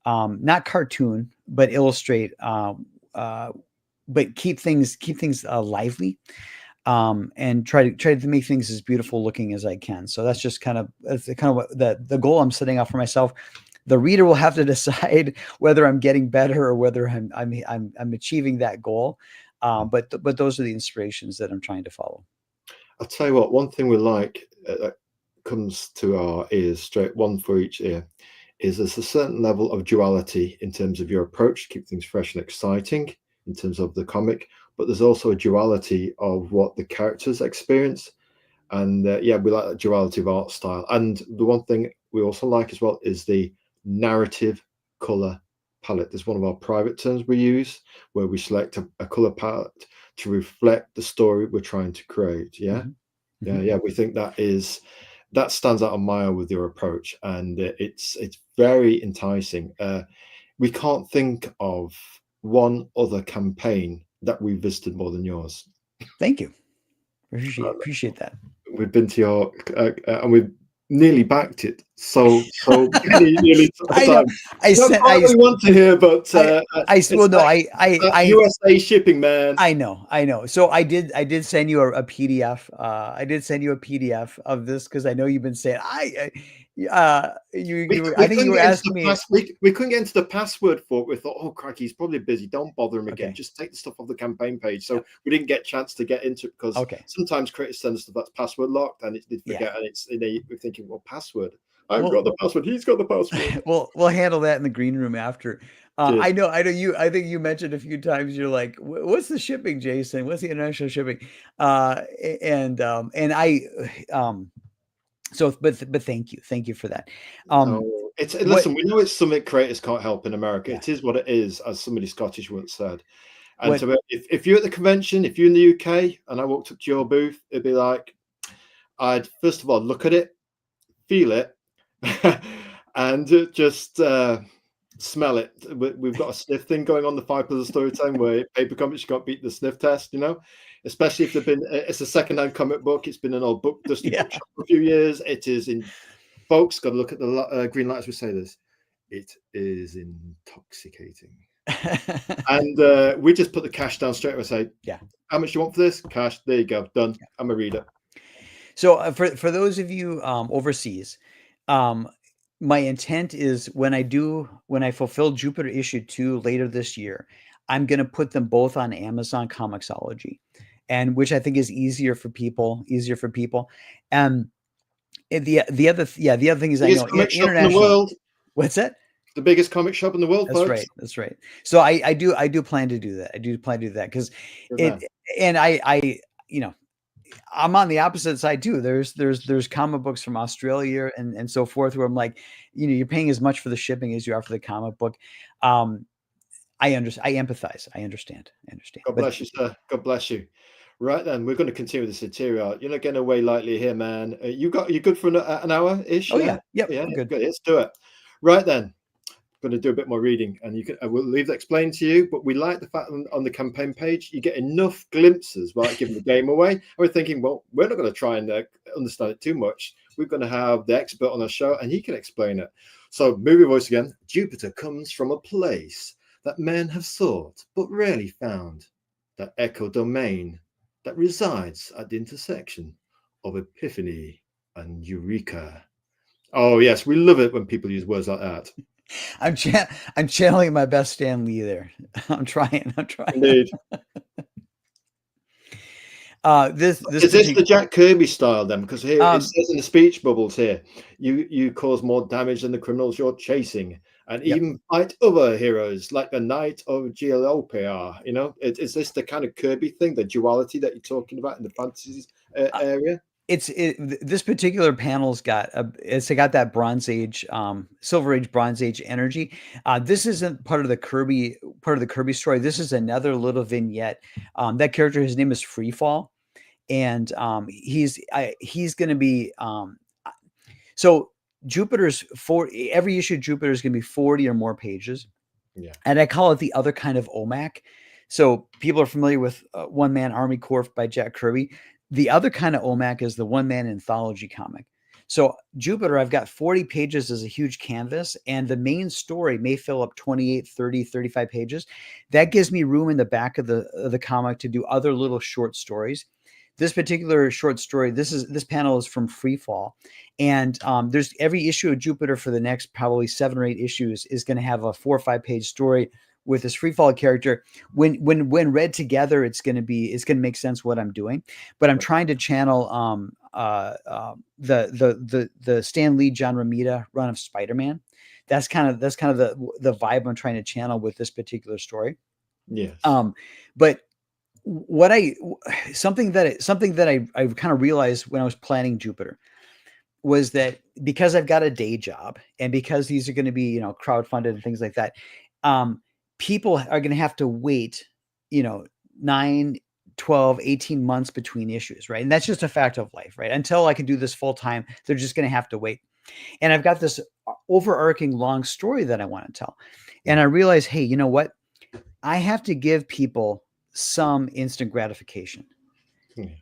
not cartoon, but illustrate, but keep things lively, and try to make things as beautiful looking as I can. So that's just kind of what the goal I'm setting out for myself. The reader will have to decide whether I'm getting better or whether I'm achieving that goal. But those are the inspirations that I'm trying to follow. I'll tell you what, one thing we like that comes to our ears, straight one for each ear, is there's a certain level of duality in terms of your approach to keep things fresh and exciting in terms of the comic, but there's also a duality of what the characters experience. And we like that duality of art style. And the one thing we also like as well is the narrative color palette. There's one of our private terms we use where we select a color palette to reflect the story we're trying to create. We think that stands out a mile with your approach, and it's very enticing. We can't think of one other campaign that we visited more than yours. Thank you. Appreciate that. We've been to your and we've nearly backed it. So nearly I know. I want to hear, but USA shipping, man. I know. So I did send you a PDF. I did send you a PDF of this because I know you've been saying I think you were asking me. We couldn't get into the password for it. We thought, oh crikey, he's probably busy. Don't bother him again. Just take the stuff off the campaign page. So we didn't get a chance to get into it because sometimes creators send stuff that's password locked and it did forget, and it's we're thinking, well, password. I've got the password. He's got the password. We'll handle that in the green room after. I know you. I think you mentioned a few times. You're like, "What's the shipping, Jason? What's the international shipping?" And I. So, but thank you for that. Listen, we know it's something creators can't help in America. It is what it is, as somebody Scottish once said. And so if you're at the convention, if you're in the UK, and I walked up to your booth, it'd be like, I'd first of all look at it, feel it, and just smell it. We've got a sniff thing going on, the 5 Pillars of Storytime, where paper comics, you can't beat the sniff test, especially if it's a second-hand comic book. It's been an old book dusty book shop for a few years. It is in, folks, got to look at the green light as we say this. It is intoxicating. And we just put the cash down straight away and say, how much do you want for this? Cash. There you go. Done. I'm a reader. So for those of you overseas, my intent is when I fulfill Jupiter issue 2 later this year, I'm going to put them both on Amazon Comixology, and which I think is easier for people. And the other thing is, I know international. What's that? The biggest comic shop in the world. That's right. So I do plan to do that. I do plan to do that because I'm on the opposite side too. There's comic books from Australia and so forth where I'm like, you're paying as much for the shipping as you are for the comic book. I understand. I empathize. I understand. God But bless you, sir. God bless you. Right then, we're going to continue with this material. You're not getting away lightly here, man. You good for an hour ish? oh Yeah, yeah, yep, yeah, I'm good. good. Let's do it. Right then, going to do a bit more reading, and I will leave that explained to you. But we like the fact that on the campaign page you get enough glimpses without giving the game away. And we're thinking, well, we're not going to try and understand it too much. We're going to have the expert on our show, and he can explain it. So, movie voice again. Jupiter comes from a place that men have sought but rarely found. That echo domain that resides at the intersection of epiphany and eureka. Oh yes, we love it when people use words like that. I'm channeling my best Stan Lee there. I'm trying. Indeed. This Is this the Jack Kirby style then? Because here it says in the speech bubbles here, you cause more damage than the criminals you're chasing, and Yep. even fight other heroes like the Knight of Geolopia. Is this the kind of Kirby thing, the duality that you're talking about in the fantasy area? This particular panel's got that Bronze Age, Silver Age, Bronze Age energy. This isn't part of the Kirby story. This is another little vignette. That character, his name is Freefall, and he's going to be so Jupiter's every issue of Jupiter is going to be 40 or more pages. Yeah, and I call it the other kind of OMAC. So people are familiar with One Man Army Corps by Jack Kirby. The other kind of OMAC is the one man anthology comic. So Jupiter, I've got 40 pages as a huge canvas, and the main story may fill up 28, 30, 35 pages. That gives me room in the back of the comic to do other little short stories. This particular short story, this panel is from Freefall, and there's every issue of Jupiter for the next probably 7 or 8 issues is going to have a 4 or 5 page story with this Freefall character. When read together, it's going to make sense what I'm doing. But I'm trying to channel the Stan Lee, John Romita run of Spider-Man. That's kind of the vibe I'm trying to channel with this particular story. yes. But something that I kind of realized when I was planning Jupiter was that because I've got a day job and because these are going to be, crowdfunded and things like that, people are going to have to wait, 9, 12, 18 months between issues, right? And that's just a fact of life, right? Until I can do this full time, they're just going to have to wait. And I've got this overarching long story that I want to tell. And I realize, hey, you know what? I have to give people some instant gratification.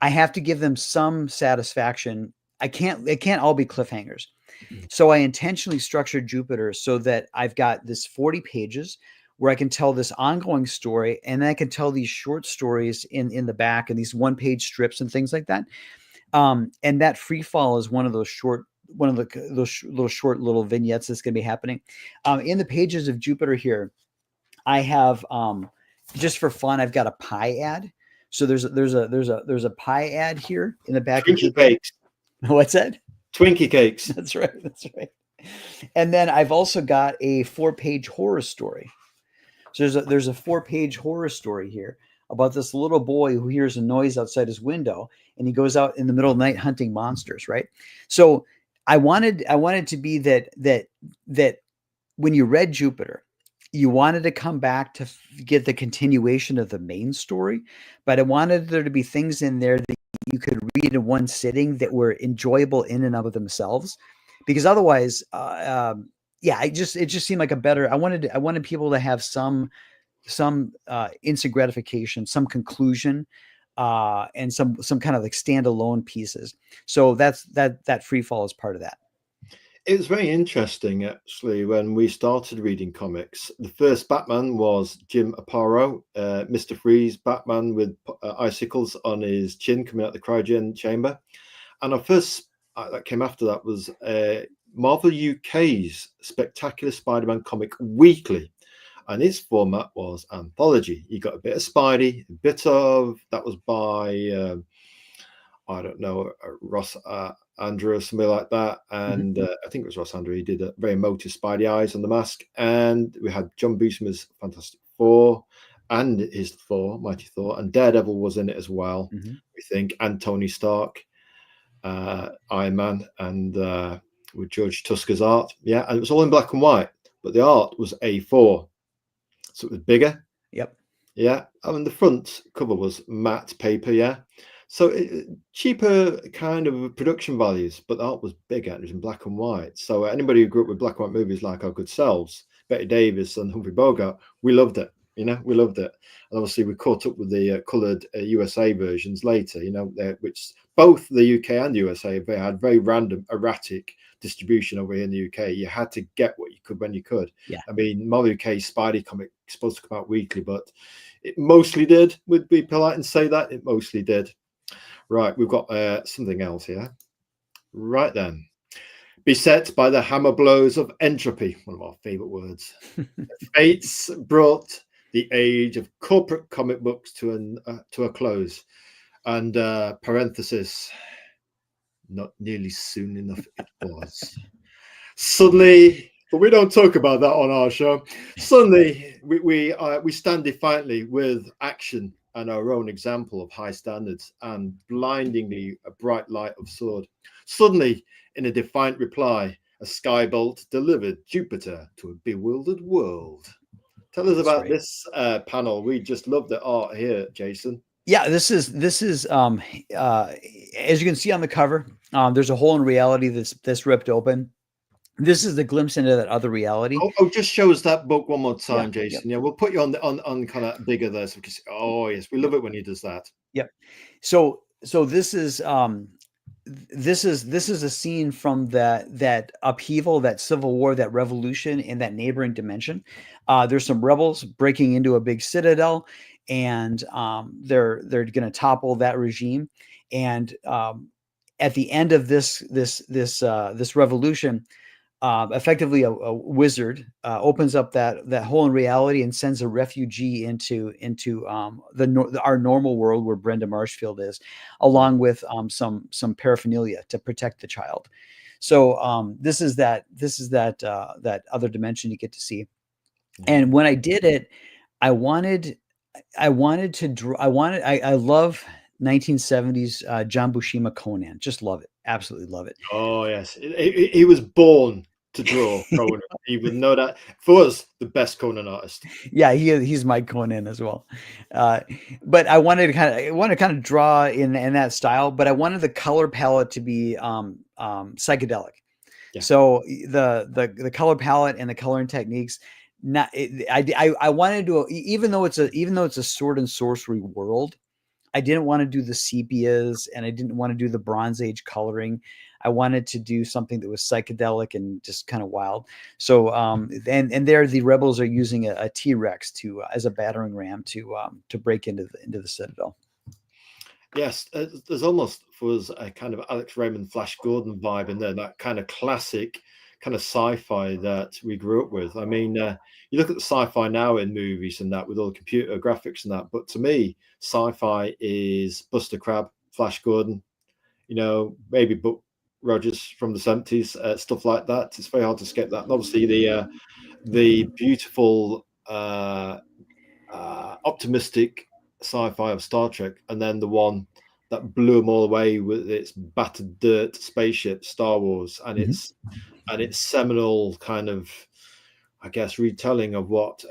I have to give them some satisfaction. It can't all be cliffhangers. So I intentionally structured Jupiter so that I've got this 40 pages where I can tell this ongoing story, and then I can tell these short stories in the back and these 1-page strips and things like that. And that Freefall is one of those little short little vignettes that's going to be happening. In the pages of Jupiter here, I have just for fun, I've got a pie ad. So there's a pie ad here in the back. Twinkie cakes. What's that? Twinkie cakes. That's right. And then I've also got a 4-page horror story. So there's a 4-page horror story here about this little boy who hears a noise outside his window, and he goes out in the middle of the night hunting monsters. Right. So I wanted to be that when you read Jupiter, you wanted to come back to get the continuation of the main story, but I wanted there to be things in there that you could read in one sitting that were enjoyable in and of themselves, because otherwise, it just seemed like a better. I wanted people to have some instant gratification, some conclusion, and some kind of like standalone pieces. So that Freefall is part of that. It was very interesting, actually, when we started reading comics. The first Batman was Jim Aparo, Mr. Freeze Batman with icicles on his chin coming out the cryogen chamber. And our first that came after that was Marvel UK's Spectacular Spider-Man comic weekly. And its format was anthology. You got a bit of Spidey, a bit of, that was by, I don't know, Ross Andrew or something like that. And I think it was Ross Andrew. He did a very emotive Spidey eyes on the mask. And we had John Buscema's Fantastic Four. and his Thor, Mighty Thor, and Daredevil was in it as well, Mm-hmm. we think, and Tony Stark, Iron Man, and with George Tusker's art. Yeah, and it was all in black and white, but the art was A4, so it was bigger. Yep. Yeah, I mean the front cover was matte paper. Yeah, so cheaper kind of production values, but the art was bigger. It was in black and white. So anybody who grew up with black and white movies like our good selves, Betty Davis and Humphrey Bogart, we loved it. You know, we loved it. And obviously, we caught up with the coloured USA versions later. You know, which both the UK and the USA they had very random, erratic distribution over here in the UK. You had to get what you could when you could. Yeah. I mean, Molly UK's Spidey comic is supposed to come out weekly, but it mostly did. Would be polite and say that it mostly did. Right, we've got something else here. Right then. Beset by the hammer blows of entropy, one of our favourite words. Fates brought the age of corporate comic books to a close. And parenthesis, not nearly soon enough it was. Suddenly, but we don't talk about that on our show. Suddenly, we stand defiantly with action and our own example of high standards and blindingly a bright light of sword. Suddenly, in a defiant reply, a skybolt delivered Jupiter to a bewildered world. Tell us about this panel. We just love the art here, Jason. Yeah, this is as you can see on the cover, there's a hole in reality that's ripped open. This is the glimpse into that other reality. Oh, just show us that book one more time, Yeah, Jason. yep. Yeah, we'll put you on kind of bigger there. So we can see, oh yes, we love it when he does that. Yep. So this is a scene from that upheaval, that civil war, that revolution in that neighboring dimension. There's some rebels breaking into a big citadel, and they're going to topple that regime. And at the end of this revolution, effectively a wizard opens up that hole in reality and sends a refugee into our normal world where Brenda Marshfield is, along with some paraphernalia to protect the child. So this is that other dimension you get to see. And when I did it, I love 1970s John Buscema Conan. Just love it. Absolutely love it. Oh yes, he was born to draw Conan. He would know that. For us, the best Conan artist. Yeah, he's my Conan as well. But I wanted to kind of draw in that style, but I wanted the color palette to be psychedelic. Yeah. So the color palette and the coloring techniques. I wanted to, even though it's a sword and sorcery world, I didn't want to do the sepias and I didn't want to do the Bronze Age coloring. I wanted to do something that was psychedelic and just kind of wild. So and there the rebels are using a T-Rex as a battering ram to break into the citadel. Yes, there's almost for us a kind of Alex Raymond, Flash Gordon vibe in there, that kind of classic kind of sci-fi that we grew up with. I mean, you look at the sci-fi now in movies and that with all the computer graphics and that, but to me, sci-fi is Buster Crabbe, Flash Gordon, you know, maybe Buck Rogers from the 70s, stuff like that. It's very hard to escape that. And obviously the beautiful, optimistic sci-fi of Star Trek, and then the one that blew them all away with its battered dirt spaceship, Star Wars, and its seminal kind of, I guess, retelling of what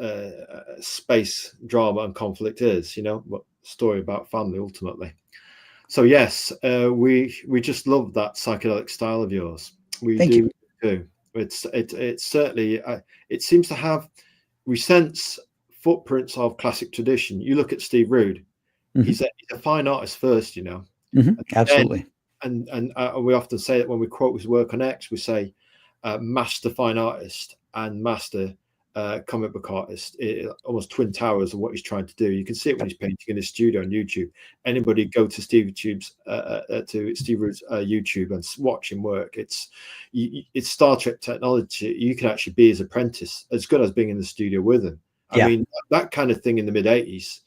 space drama and conflict is. You know, what story about family ultimately. So yes, we just love that psychedelic style of yours. We Thank do you. too. It's certainly it seems to have, we sense footprints of classic tradition. You look at Steve Rude; he's a fine artist first, you know. Absolutely. And we often say that when we quote his work on X, we say master fine artist and master comic book artist, almost twin towers of what he's trying to do. You can see it when he's painting in his studio on YouTube. Anybody go to Steve Rude's YouTube and watch him work. It's Star Trek technology. You can actually be his apprentice as good as being in the studio with him. I mean, that kind of thing in the mid-'80s,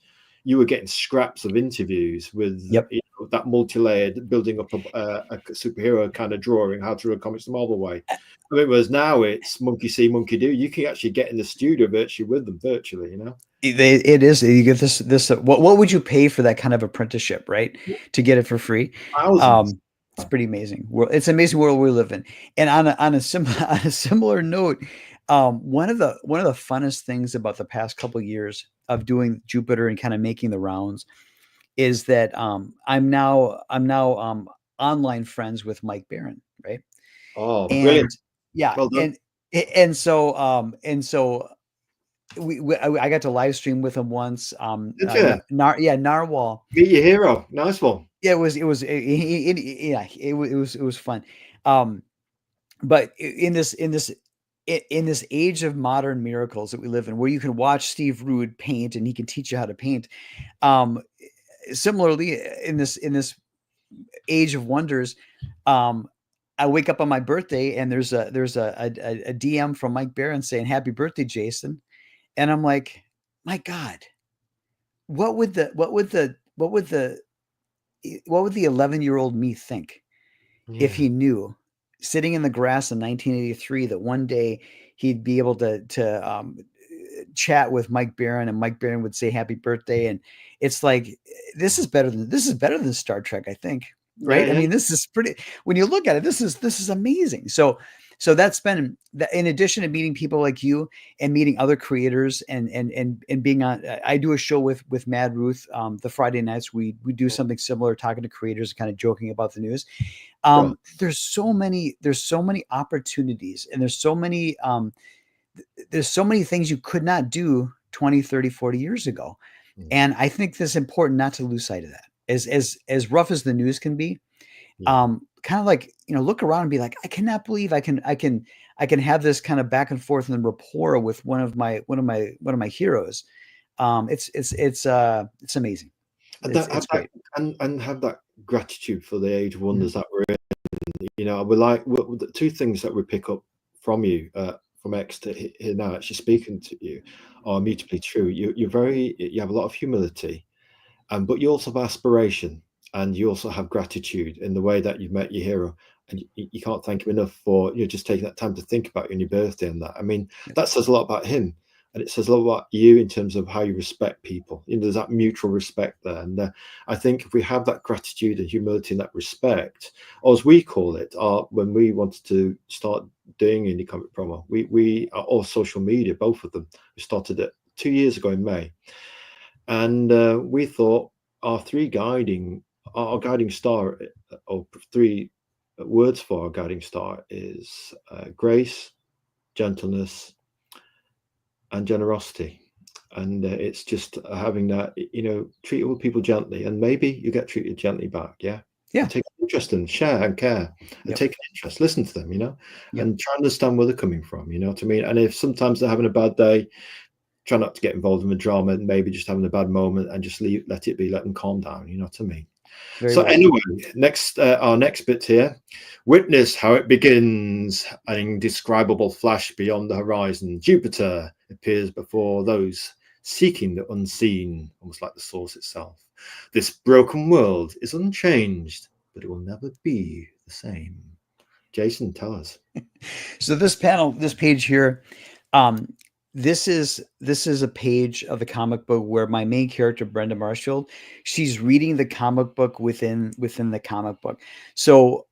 you were getting scraps of interviews with Yep. that multi-layered building up a superhero kind of drawing, how to draw comics the Marvel way. I mean, whereas now it's monkey see, monkey do. You can actually get in the studio virtually with them, virtually, It is. You get this. What would you pay for that kind of apprenticeship, right? To get it for free. Thousands. It's pretty amazing. It's an amazing world we live in. And on a similar on a similar note, one of the funnest things about the past couple of years of doing Jupiter and kind of making the rounds is that I'm now online friends with Mike Barron, right? Oh, brilliant. And yeah, Well done. and so I got to live stream with him once. Did you? Narwhal. Meet your hero. Nice one. Yeah, it was fun. But in this age of modern miracles that we live in, where you can watch Steve Rude paint and he can teach you how to paint, similarly in this age of wonders, I wake up on my birthday and there's a DM from Mike Barron saying happy birthday, Jason. And I'm like, my God, what would the 11-year-old me think if he knew sitting in the grass in 1983 that one day he'd be able to chat with Mike Barron and Mike Barron would say happy birthday. And it's like, this is better than Star Trek, I think. Right. Yeah. I mean, this is pretty, when you look at it, this is amazing. So that's been, in addition to meeting people like you and meeting other creators and being on, I do a show with Mad Ruth, the Friday nights, we do something similar, talking to creators, kind of joking about the news. There's so many opportunities, and there's so many things you could not do 20, 30, 40 years ago. And I think it's important not to lose sight of that. As rough as the news can be, kind of like, look around and be like, I cannot believe I can have this kind of back and forth and rapport with one of my heroes. It's amazing. It's great. And have that gratitude for the age of wonders that we're in. We're like, the two things that we pick up from you, from X to here now, actually speaking to you, are mutually true. You have a lot of humility, but you also have aspiration, and you also have gratitude in the way that you've met your hero, and you can't thank him enough for just taking that time to think about you on your birthday and that. I mean, that says a lot about him, and it says a lot about you in terms of how you respect people. There's that mutual respect there, and I think if we have that gratitude and humility and that respect, or as we call it, when we wanted to start doing indie comic promo, we are all social media, both of them. We started it 2 years ago in May. And we thought our guiding star, or 3 words for our guiding star, is grace, gentleness, and generosity. And it's just having that, treat all people gently, and maybe you get treated gently back. Yeah. Take interest and share and care, and take an interest, listen to them, and try and understand where they're coming from. You know what I mean? And if sometimes they're having a bad day, try not to get involved in the drama, and maybe just having a bad moment and just let it be, let them calm down. You know what I mean? Anyway, our next bit here, witness how it begins. An indescribable flash beyond the horizon. Jupiter appears before those seeking the unseen, almost like the source itself. This broken world is unchanged, but it will never be the same. Jason, tell us. So this page here, this is a page of the comic book where my main character, Brenda Marshfield, she's reading the comic book within the comic book. So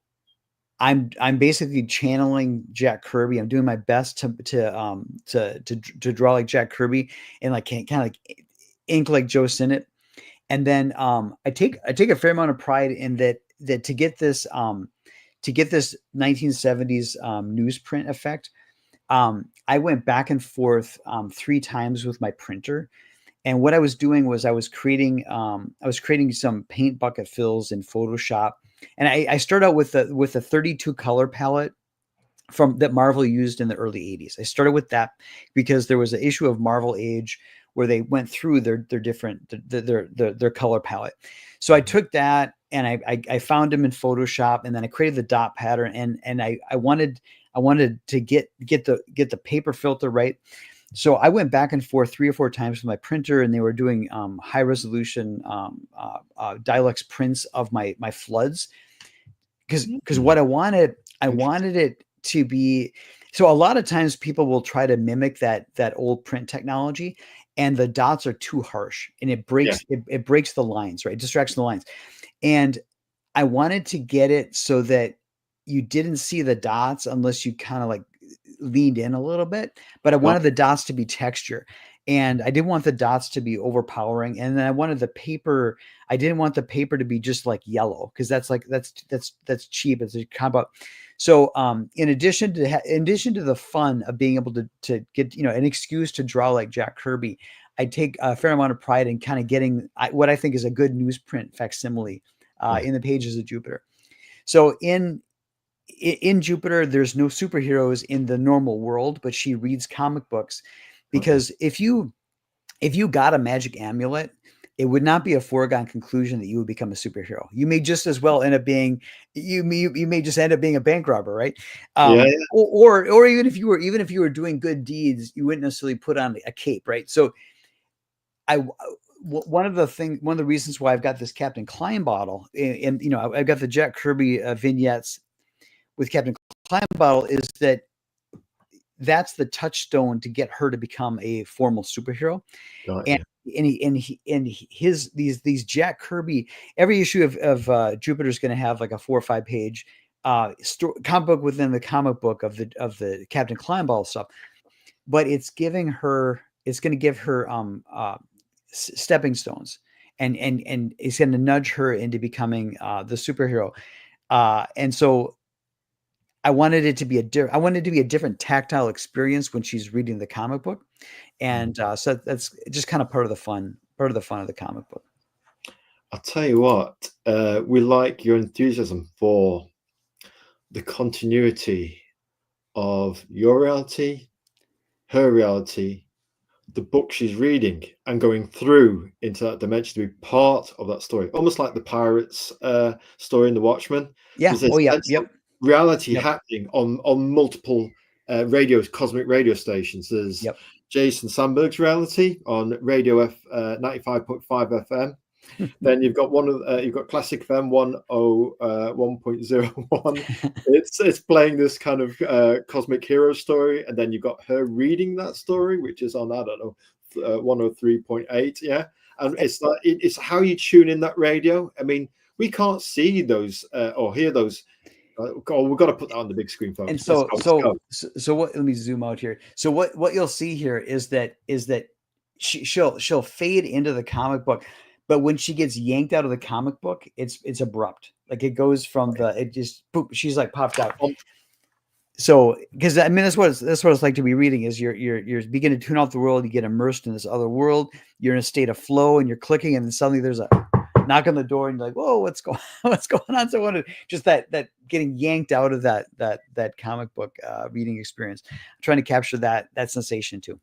I'm basically channeling Jack Kirby. I'm doing my best to draw like Jack Kirby and like kind of like ink like Joe Sinnott. And then I take a fair amount of pride in that to get this 1970s newsprint effect. I went back and forth 3 times with my printer, and what I was doing was I was creating some paint bucket fills in Photoshop, and I started out with a 32 color palette from that Marvel used in the early 80s. I started with that because there was an issue of Marvel Age where they went through their color palette. So I took that and I found them in Photoshop, and then I created the dot pattern, and I wanted to get the paper filter right. So I went back and forth 3 or 4 times with my printer, and they were doing high resolution Dialux prints of my floods because what I wanted it to be. So a lot of times people will try to mimic that old print technology, and the dots are too harsh, and it Yeah. breaks the lines, right? It distracts the lines. And I wanted to get it so that you didn't see the dots unless you kind of like leaned in a little bit, but I Right. wanted the dots to be texture. And I didn't want the dots to be overpowering. And then I wanted the paper, I didn't want the paper to be just like yellow because that's cheap. It's a combo. So in addition to the fun of being able to get, an excuse to draw like Jack Kirby, I take a fair amount of pride in kind of getting what I think is a good newsprint facsimile Yeah. in the pages of Jupiter. So in Jupiter, there's no superheroes in the normal world, but she reads comic books because if you got a magic amulet, it would not be a foregone conclusion that you would become a superhero. You may just as well end up being you may just end up being a bank robber, right? Yeah. Or even if you were doing good deeds, you wouldn't necessarily put on a cape, right? So one of the reasons why I've got this Captain Klein bottle, and I've got the Jack Kirby vignettes with Captain Klein bottle, is that's the touchstone to get her to become a formal superhero. Got And these Jack Kirby, every issue of Jupiter is going to have like a 4 or 5 page comic book within the comic book of the Captain Klein bottle stuff, but it's going to give her stepping stones, and it's going to nudge her into becoming the superhero. And so I wanted it to be a different tactile experience when she's reading the comic book, and so that's just kind of part of the fun of the comic book. I'll tell you what, we like your enthusiasm for the continuity of your reality, her reality, the book she's reading, and going through into that dimension to be part of that story, almost like the Pirates story in The Watchmen. Yeah. There's this Oh, yeah. sense of Yep. reality Yep. happening on multiple cosmic radio stations. There's Yep. Jason Sandberg's reality on Radio F 95.5 FM. Then you've got you've got Classic FM 101.01. It's playing this kind of cosmic hero story, and then you've got her reading that story, which is on, I don't know, 103.8. Yeah, and it's how you tune in that radio. I mean, we can't see those or hear those. Oh, we've got to put that on the big screen, folks. And Let's go. so what? Let me zoom out here. So what you'll see here is that she'll fade into the comic book, but when she gets yanked out of the comic book, it's abrupt. Like it goes from it just poop. She's like popped out. So because I mean that's what it's like to be reading is you're beginning to tune out the world. You get immersed in this other world. You're in a state of flow, and you're clicking, and then suddenly there's a knock on the door, and you're like, whoa, what's going on? So I wanted just that getting yanked out of that comic book reading experience. I'm trying to capture that sensation too.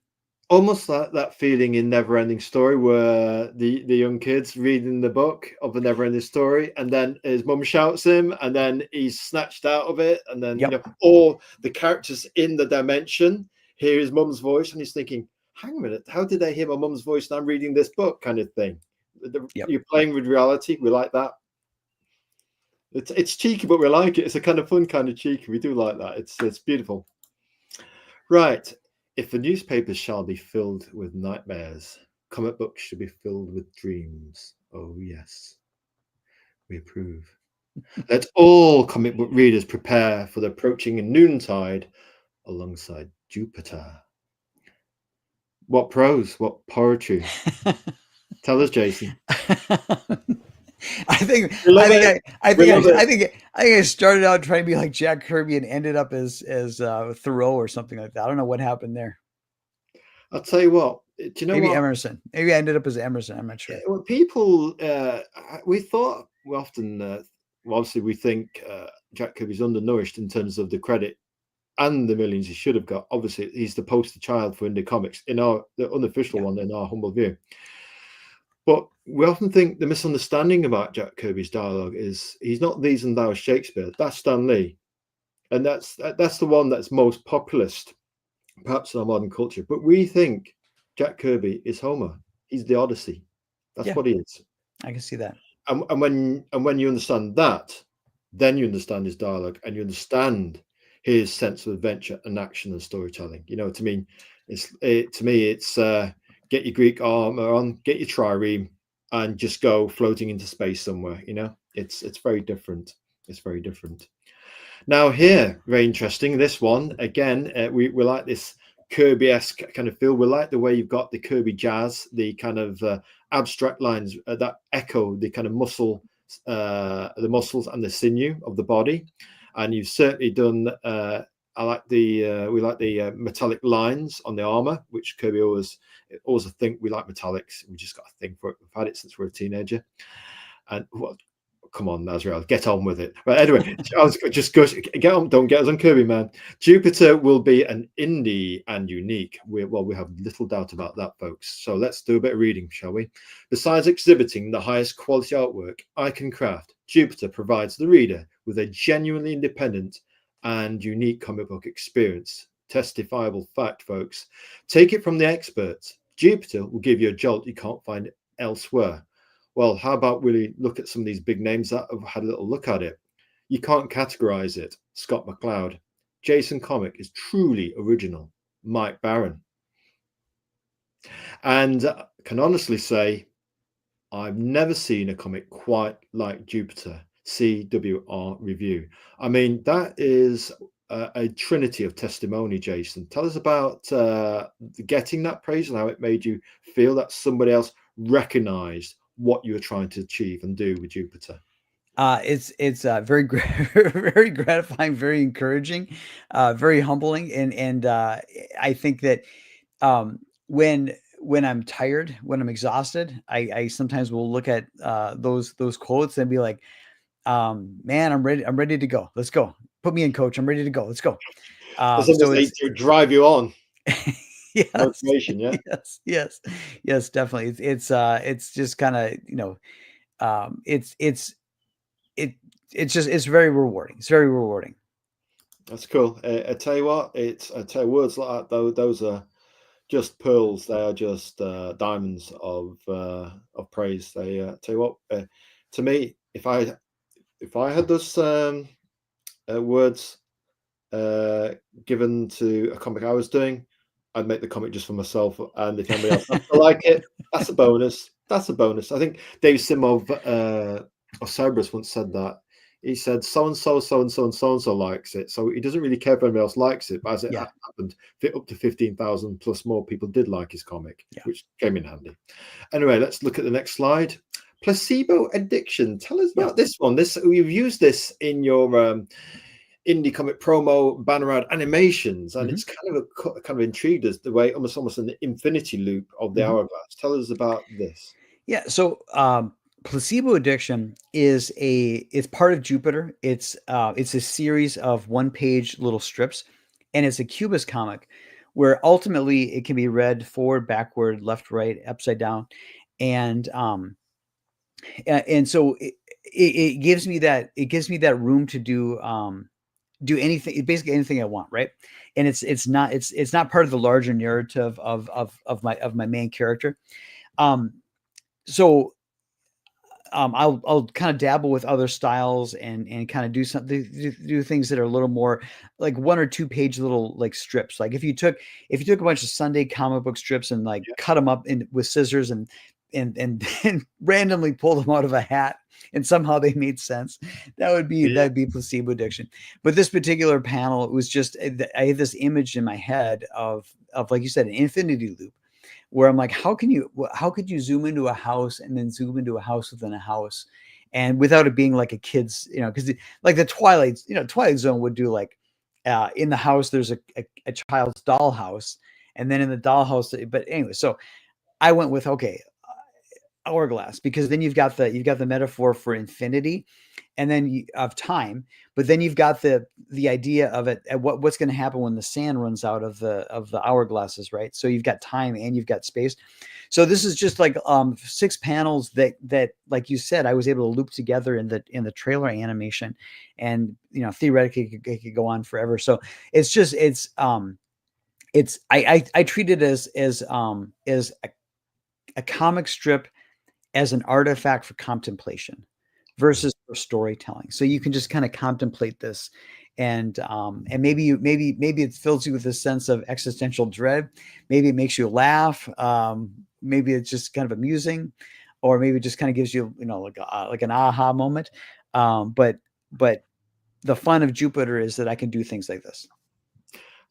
Almost like that feeling in Neverending Story where the young kid's reading the book of the Neverending Story, and then his mum shouts him, and then he's snatched out of it, and then or the characters in the dimension hear his mum's voice, and he's thinking, hang a minute, how did they hear my mum's voice and I'm reading this book, kind of thing. You're playing with reality. We like that. It's cheeky, but we like it. It's a kind of fun kind of cheeky. We do like that. It's beautiful. Right. If the newspapers shall be filled with nightmares, comic books should be filled with dreams. Oh, yes. We approve. Let all comic book readers prepare for the approaching noontide alongside Jupiter. What prose, what poetry. Tell us, Jason. I think I started out trying to be like Jack Kirby and ended up as Thoreau or something like that. I don't know what happened there. I'll tell you what. Do you know maybe what? Emerson? Maybe I ended up as Emerson. I'm not sure. Well, people, we often, obviously, we think Jack Kirby's undernourished in terms of the credit and the millions he should have got. Obviously, he's the poster child for indie comics in the unofficial one, in our humble view. But we often think the misunderstanding about Jack Kirby's dialogue is he's not these and thou Shakespeare. That's Stan Lee, and that's the one that's most populist. perhaps in our modern culture, but we think Jack Kirby is Homer. He's the Odyssey. That's Yeah, what he is. I can see that. And when you understand that, then you understand his dialogue and you understand his sense of adventure and action and storytelling. You know what I mean? To me, it's get your Greek armor on, get your trireme, and just go floating into space somewhere. You know, it's very different. It's very different. Now here, very interesting. This one again, we like this Kirby-esque kind of feel. We like the way you've got the Kirby jazz, the kind of abstract lines that echo the kind of the muscles and the sinew of the body. And you've certainly done. I like we like the metallic lines on the armor, which Kirby always a thing. We like metallics. We just got a thing for it. We've had it since we were a teenager. And what come on, Azrael, get on with it. But anyway, I was just go get on. Don't get us on Kirby, man. Jupiter will be an indie and unique. We have little doubt about that, folks. So let's do a bit of reading, shall we? Besides exhibiting the highest quality artwork I can craft, Jupiter provides the reader with a genuinely independent and unique comic book experience. Testifiable fact, folks. Take it from the experts. Jupiter will give you a jolt you can't find elsewhere. Well, how about we look at some of these big names that have had a little look at it? You can't categorize it. Scott McCloud. Jason Comic is truly original. Mike Barron. And can honestly say, I've never seen a comic quite like Jupiter. CWR review. I mean, that is a trinity of testimony, Jason. Tell us about getting that praise and how it made you feel that somebody else recognized what you were trying to achieve and do with Jupiter. It's very very gratifying, very encouraging, very humbling, and I think that um, when I'm tired, when I'm exhausted, I sometimes will look at those quotes and be like, man, I'm ready to go. Let's go. Put me in, coach. I'm ready to go. Let's go. As So almost like it's to drive you on. yes, Motivation, yeah. yes, definitely. It's just kind of it it's just it's very rewarding. It's very rewarding. That's cool. I tell you what, I tell you words like that though, those are just pearls. They are just diamonds of praise. They tell you what, to me, if I had those words given to a comic I was doing, I'd make the comic just for myself. And if anybody else has to like it, that's a bonus. That's a bonus. I think Dave Simov or Cerberus once said that. He said so and so, so and so, and so and so likes it. So he doesn't really care if anybody else likes it. But as it Yeah, happened, up to 15,000 plus more people did like his comic, yeah. which came in handy. Anyway, let's look at the next slide. Placebo addiction. Tell us about this one. We've used this in your indie comic promo banner ad animations, and it's kind of intrigued us the way almost an infinity loop of the hourglass. Tell us about this. Yeah. So placebo addiction it's part of Jupiter. It's a series of one-page little strips, and it's a Cubist comic where ultimately it can be read forward, backward, left, right, upside down, and and so it gives me that room to do anything, basically anything I want, right? And it's not part of the larger narrative of my main character. Um, so I'll kind of dabble with other styles and kind of do something, do things that are a little more like 1 or 2 page little like strips. Like if you took a bunch of Sunday comic book strips and like Yeah. cut them up with scissors and randomly pulled them out of a hat and somehow they made sense, that'd be placebo addiction. But this particular panel, it was just I had this image in my head of like you said, an infinity loop where I'm like, how could you zoom into a house and then zoom into a house within a house, and without it being like a kid's, because like the Twilight Zone would do like, in the house there's a child's dollhouse, and then in the dollhouse, but anyway, so I went with okay, hourglass, because then you've got the metaphor for infinity, and then of time, but then you've got the idea of it, what's going to happen when the sand runs out of the hourglasses, right? So you've got time and you've got space. So this is just like 6 panels that like you said, I was able to loop together in the trailer animation, and theoretically it could go on forever. So it's I treat it as a comic strip as an artifact for contemplation versus for storytelling. So you can just kind of contemplate this, and maybe it fills you with a sense of existential dread. Maybe it makes you laugh. Maybe it's just kind of amusing, or maybe it just kind of gives you, like an aha moment. But the fun of Jupiter is that I can do things like this.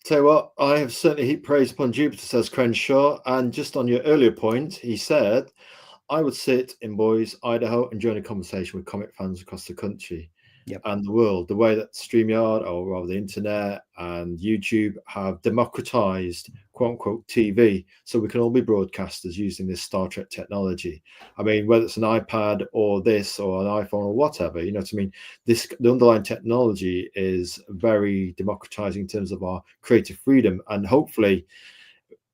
Tell you what, I have certainly heaped praise upon Jupiter, says Crenshaw. And just on your earlier point, he said, I would sit in Boise, Idaho, and join a conversation with comic fans across the country Yep. and the world. The way that StreamYard, or rather the internet and YouTube, have democratized quote unquote TV, so we can all be broadcasters using this Star Trek technology. I mean, whether it's an iPad or this or an iPhone or whatever, you know what I mean? The underlying technology is very democratizing in terms of our creative freedom, and hopefully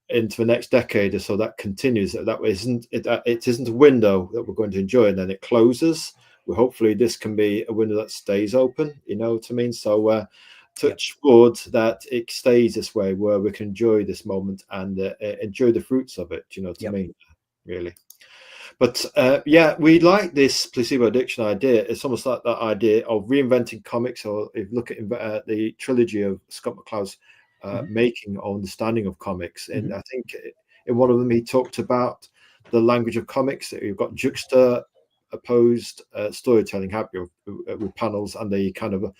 into the next decade or so that continues. It isn't a window that we're going to enjoy and then it closes. Well, hopefully this can be a window that stays open, you know what I mean? So touch wood that it stays this way, where we can enjoy this moment and enjoy the fruits of it, you know what I mean? Really. But yeah, we like this placebo addiction idea. It's almost like that idea of reinventing comics, or if you look at the trilogy of Scott McCloud's making or understanding of comics. And I think in one of them, he talked about the language of comics. You've got juxtaposed storytelling happening with panels and the kind of a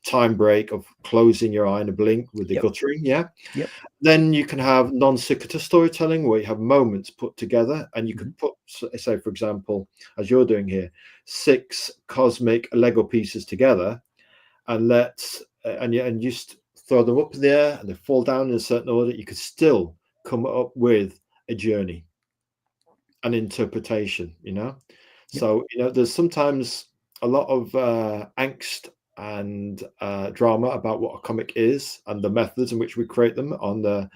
time break of closing your eye in a blink with the guttering. Yeah. Yep. Then you can have non-sequitur storytelling, where you have moments put together, and you could put, say, for example, as you're doing here, 6 cosmic Lego pieces together, and and just throw them up in the air, and they fall down in a certain order. You could still come up with a journey, an interpretation. You know, so there's sometimes a lot of angst and drama about what a comic is and the methods in which we create them on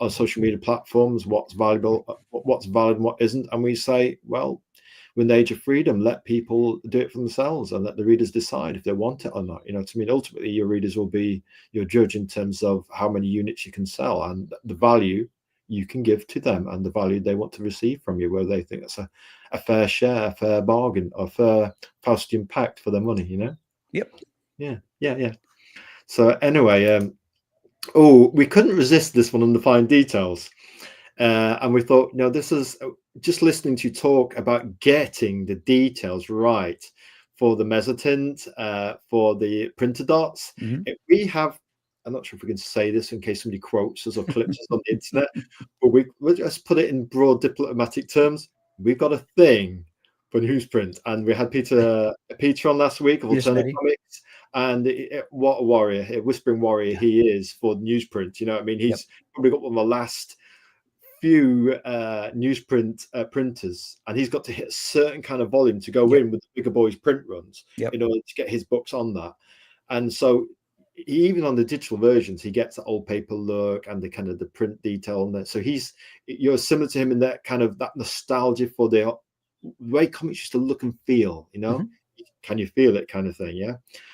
social media platforms, what's valuable, what's valid and what isn't. And we say, well, with the age of freedom, let people do it for themselves and let the readers decide if they want it or not. You know what I mean? Ultimately, your readers will be your judge in terms of how many units you can sell and the value you can give to them and the value they want to receive from you, whether they think that's a fair share, a fair bargain, or fair positive impact for their money, you know? Yep. Yeah. So anyway, we couldn't resist this one on the fine details. And we thought, this is just listening to you talk about getting the details right for the mezzotint, for the printer dots. We have, I'm not sure if we can say this in case somebody quotes us or clips us on the internet, but we'll just put it in broad diplomatic terms. We've got a thing for newsprint, and we had Peter on last week of Alternative Comics, and what a warrior, a whispering warrior he is for newsprint. You know what I mean? He's probably got one of the last few newsprint printers, and he's got to hit a certain kind of volume to go in with the bigger boys print runs in order to get his books on that. And so even on the digital versions, he gets the old paper look and the kind of the print detail on there. So you're similar to him in that kind of that nostalgia for the way comics used to look and feel, Can you feel it kind of thing? Yeah.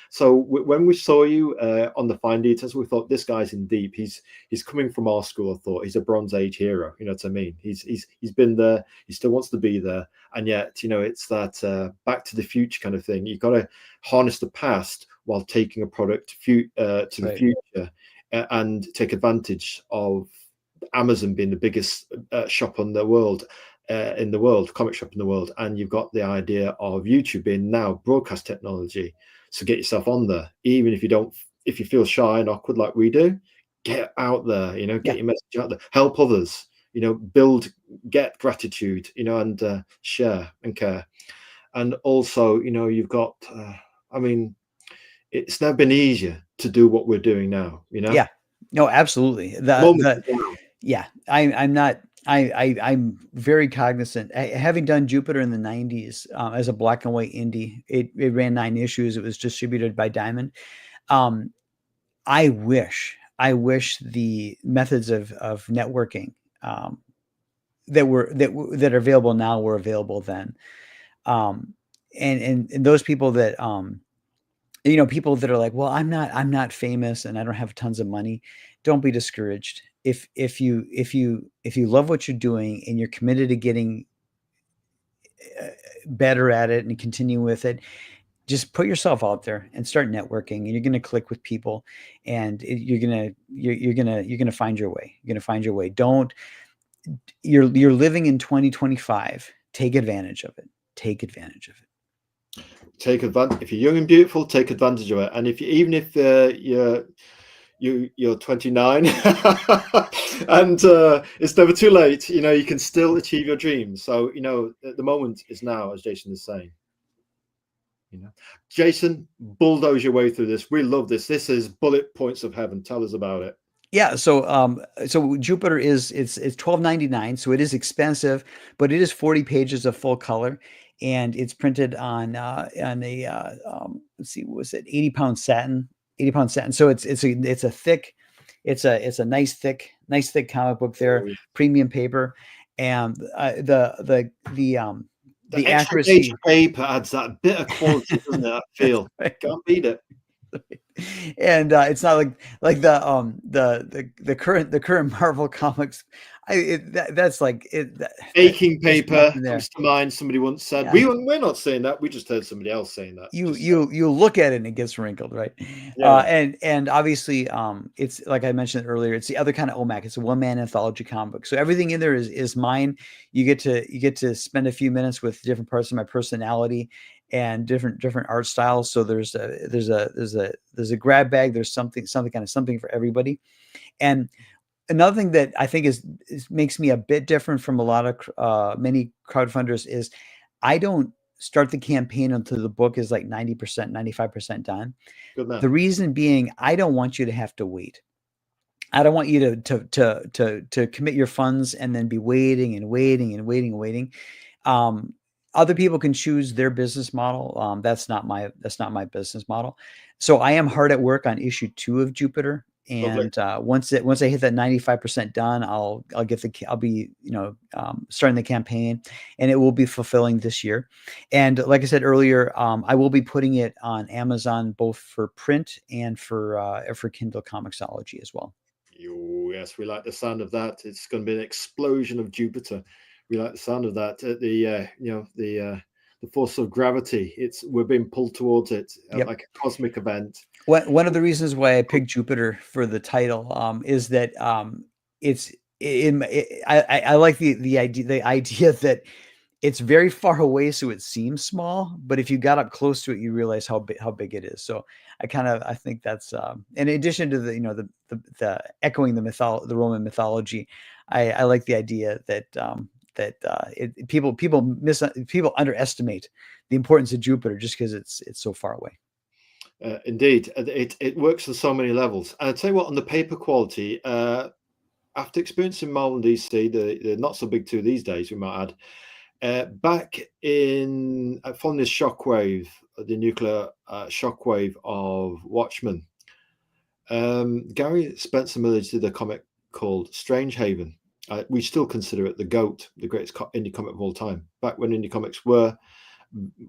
So when we saw you on the fine details, we thought this guy's in deep. He's coming from our school of thought. He's a Bronze Age hero. You know what I mean? He's been there. He still wants to be there. And yet, it's that Back to the Future kind of thing. You've got to harness the past while taking a product to the future and take advantage of Amazon being the biggest shop in the world, comic shop in the world. And you've got the idea of YouTube being now broadcast technology. So get yourself on there, even if you feel shy and awkward like we do. Get out there, get your message out there, help others, get gratitude, and share and care. And also, you've got, it's never been easier to do what we're doing now, Yeah, no, absolutely. I'm very cognizant. Having done Jupiter in the 90s as a black and white indie, it ran 9 issues. It was distributed by Diamond. I wish the methods of networking that are available now were available then. And those people that people that are like, well, I'm not famous and I don't have tons of money. don't be discouraged. If you love what you're doing and you're committed to getting better at it and continue with it, just put yourself out there and start networking, and you're going to click with people, and you're going to find your way. You're going to find your way. Don't you're living in 2025. Take advantage of it. Take advantage of it. Take advantage. If you're young and beautiful, take advantage of it. And if you, even if you're 29 and it's never too late, you know, you can still achieve your dreams. So, you know, the moment is now, as Jason is saying. You know, Jason, bulldoze your way through this. We love this. This is bullet points of heaven. Tell us about it. Yeah, so Jupiter it's $12.99, so it is expensive, but it is 40 pages of full color, and it's printed on a let's see, what was it, 80-pound satin, 80-pound satin. So it's a thick, it's a nice thick comic book there, premium paper, and the extra accuracy. page paper adds that bit of quality, doesn't it? That feel. Right. Can't beat it. And it's not like the current Marvel comics. That's like it. Aching paper comes to mind. Somebody once said, yeah. We're not saying that. We just heard somebody else saying that. You look at it and it gets wrinkled, right? Yeah. And obviously, it's like I mentioned earlier. It's the other kind of OMAC. It's a one-man anthology comic book. So everything in there is mine. You get to spend a few minutes with different parts of my personality and different art styles. So there's a grab bag. There's something for everybody. And another thing that I think makes me a bit different from a lot of many crowdfunders is I don't start the campaign until the book is like 90%, 95% done. The reason being, I don't want you to have to wait. I don't want you to commit your funds and then be waiting and waiting and waiting and waiting. Other people can choose their business model. That's not my business model. So I am hard at work on issue 2 of Jupiter. And once I hit that 95% done, I'll be, starting the campaign, and it will be fulfilling this year. And like I said earlier, I will be putting it on Amazon, both for print and for Kindle Comixology as well. Yes, we like the sound of that. It's going to be an explosion of Jupiter. We like the sound of that. The force of gravity. We're being pulled towards it, like a cosmic event. One of the reasons why I picked Jupiter for the title is that I like the idea that it's very far away, so it seems small, but if you got up close to it, you realize how big it is. So I think that's in addition to the echoing the Roman mythology. I like the idea that people underestimate the importance of Jupiter just because it's so far away. Indeed, it works on so many levels. And I tell you what, on the paper quality, after experiencing Marvel and DC, they're not so big too these days, we might add. Back in following this shockwave, the nuclear shockwave of Watchmen, Gary Spencer Miller did a comic called Strange Haven. We still consider it the GOAT, the greatest indie comic of all time. Back when indie comics were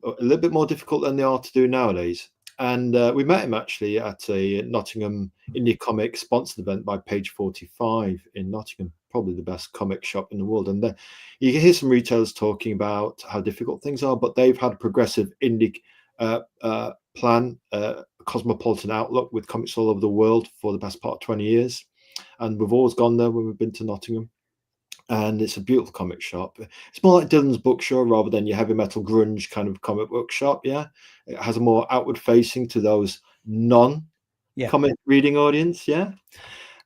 a little bit more difficult than they are to do nowadays. And we met him actually at a Nottingham indie comic sponsored event by Page 45 in Nottingham, probably the best comic shop in the world. And you can hear some retailers talking about how difficult things are, but they've had a progressive indie plan, cosmopolitan outlook with comics all over the world for the best part of 20 years. And we've always gone there when we've been to Nottingham. And it's a beautiful comic shop. It's more like Dylan's Bookshop rather than your heavy metal grunge kind of comic book shop. Yeah, it has a more outward facing to those non-comic reading audience. Yeah,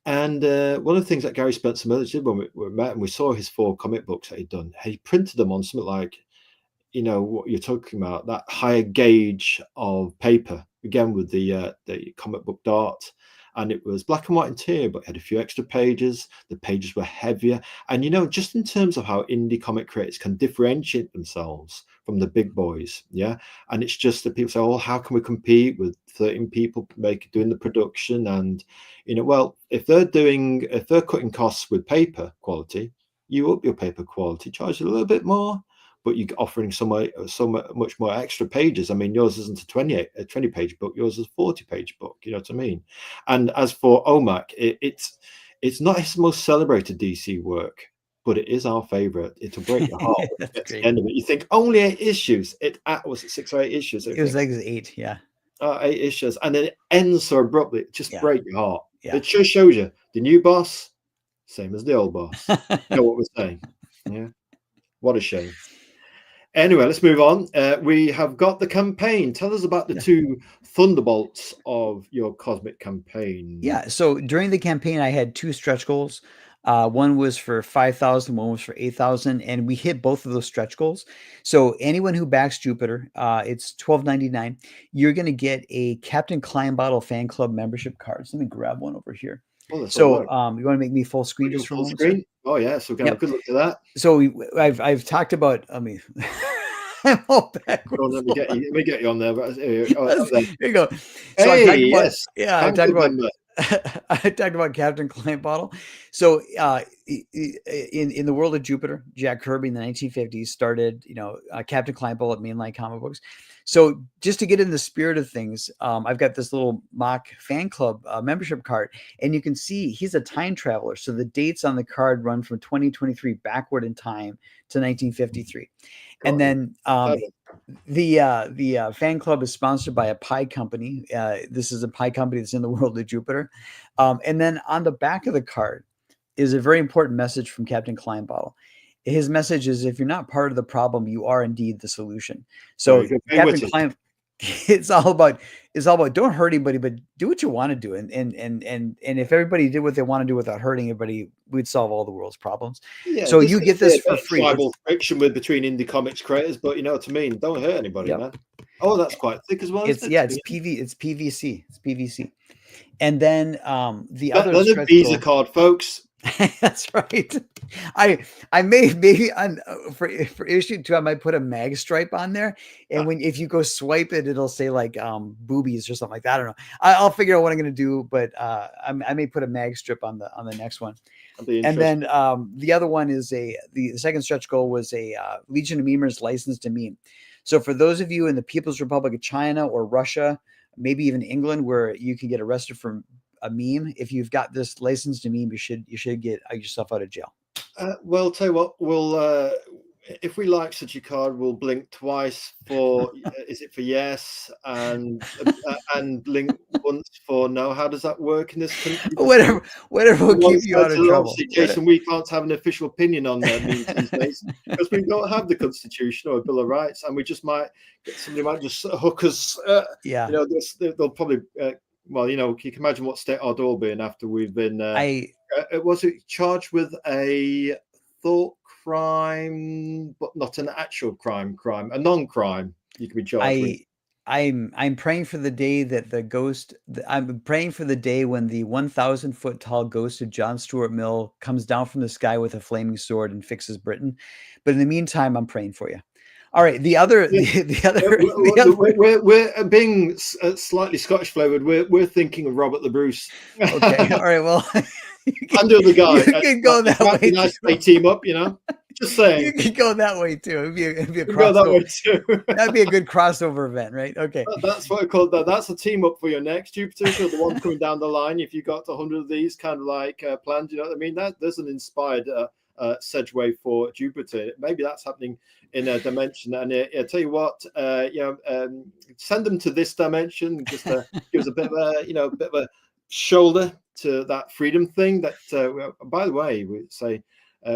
and one of the things that Gary Spencer Miller did when we met and we saw his 4 comic books that he'd done, he printed them on something like, what you're talking about, that higher gauge of paper, again with the comic book dart. And it was black and white interior, but it had a few extra pages. The pages were heavier. And, just in terms of how indie comic creators can differentiate themselves from the big boys. Yeah. And it's just that people say, oh, how can we compete with 13 people doing the production? And, well, if they're cutting costs with paper quality, you up your paper quality, charge a little bit more. but you're offering so much more extra pages. I mean, yours isn't a 20 page book, yours is a 40-page book, you know what I mean? And as for OMAC, it's not his most celebrated DC work, but it is our favorite. It'll break your heart when you get to the end of it. You think only 8 issues. Was it 6 or 8 issues? It was like 8, yeah. 8 issues, and then it ends so abruptly. It just break your heart. Yeah. It just shows you the new boss, same as the old boss. You know what we're saying? Yeah. What a shame. Anyway, let's move on. We have got the campaign. Tell us about the 2 thunderbolts of your cosmic campaign. Yeah. So during the campaign, I had 2 stretch goals. One was for 5,000, one was for 8,000, and we hit both of those stretch goals. So anyone who backs Jupiter, it's $12.99. You're going to get a Captain Kleinbottle fan club membership card. So let me grab one over here. Oh, so you want to make me full screen just for a moment? Screen? Oh yeah, so we can have a good look at that. So I've talked about. I mean, I'm all backwards. Let me get you on there. Here you go. So I talked about Captain Kleinbottle. So in the world of Jupiter, Jack Kirby in the 1950s started, Captain Kleinbottle at Mainline Comic Books. So just to get in the spirit of things, I've got this little mock fan club membership card, and you can see he's a time traveler. So the dates on the card run from 2023 backward in time to 1953. And then the fan club is sponsored by a pie company. This is a pie company that's in the world of Jupiter. And then on the back of the card is a very important message from Captain Kleinbottle. His message is, if you're not part of the problem, you are indeed the solution. So Captain Klein, it's all about don't hurt anybody, but do what you want to do. And if everybody did what they want to do without hurting everybody, we'd solve all the world's problems. Yeah, so you get this for free. Tribal friction between indie comics creators, but you know what I mean. Don't hurt anybody, man. Oh, that's quite thick as well. It's PVC. It's PVC. And then the other Visa card, folks. That's right. I maybe for issue 2, I might put a mag stripe on there, and if you go swipe it, it'll say like boobies or something like that. I don't know. I'll figure out what I'm going to do, but I may put a mag strip on the next one. And then the other one is the second stretch goal was a Legion of Memers license to meme. So for those of you in the People's Republic of China or Russia, maybe even England, where you can get arrested for a meme, if you've got this license to meme, you should get yourself out of jail. Well, tell you what, we'll if we like such a card, we'll blink twice for is it for yes, and blink once for no. How does that work in this country? Whatever will keep you out of trouble. Jason, we can't have an official opinion on their memes these days because we don't have the Constitution or a Bill of Rights, and we just somebody might just hook us. They'll probably. Well, you can imagine what state I'd all be in after we've been. Was it charged with a thought crime, but not an actual crime, a non-crime? You can be charged with. I'm praying for the day that the ghost. I'm praying for the day when the 1,000-foot tall ghost of John Stuart Mill comes down from the sky with a flaming sword and fixes Britain. But in the meantime, I'm praying for you. All right, we're being slightly Scottish flavored. We're thinking of Robert the Bruce. Okay, all right. Well, I'm doing the guy. You can go that way. Nice they team up, Just saying. You can go that way too. It'd be a crossover. Go that way too. That'd be a good crossover event, right? Okay. That's what I call that. That's a team up for your next Jupiter. So the one coming down the line. If you got 100 of these kind of like planned, you know what I mean. There's an inspired segue for Jupiter. Maybe that's happening in a dimension. And I tell you what, send them to this dimension. Just give us a bit of a shoulder to that freedom thing. That by the way, we say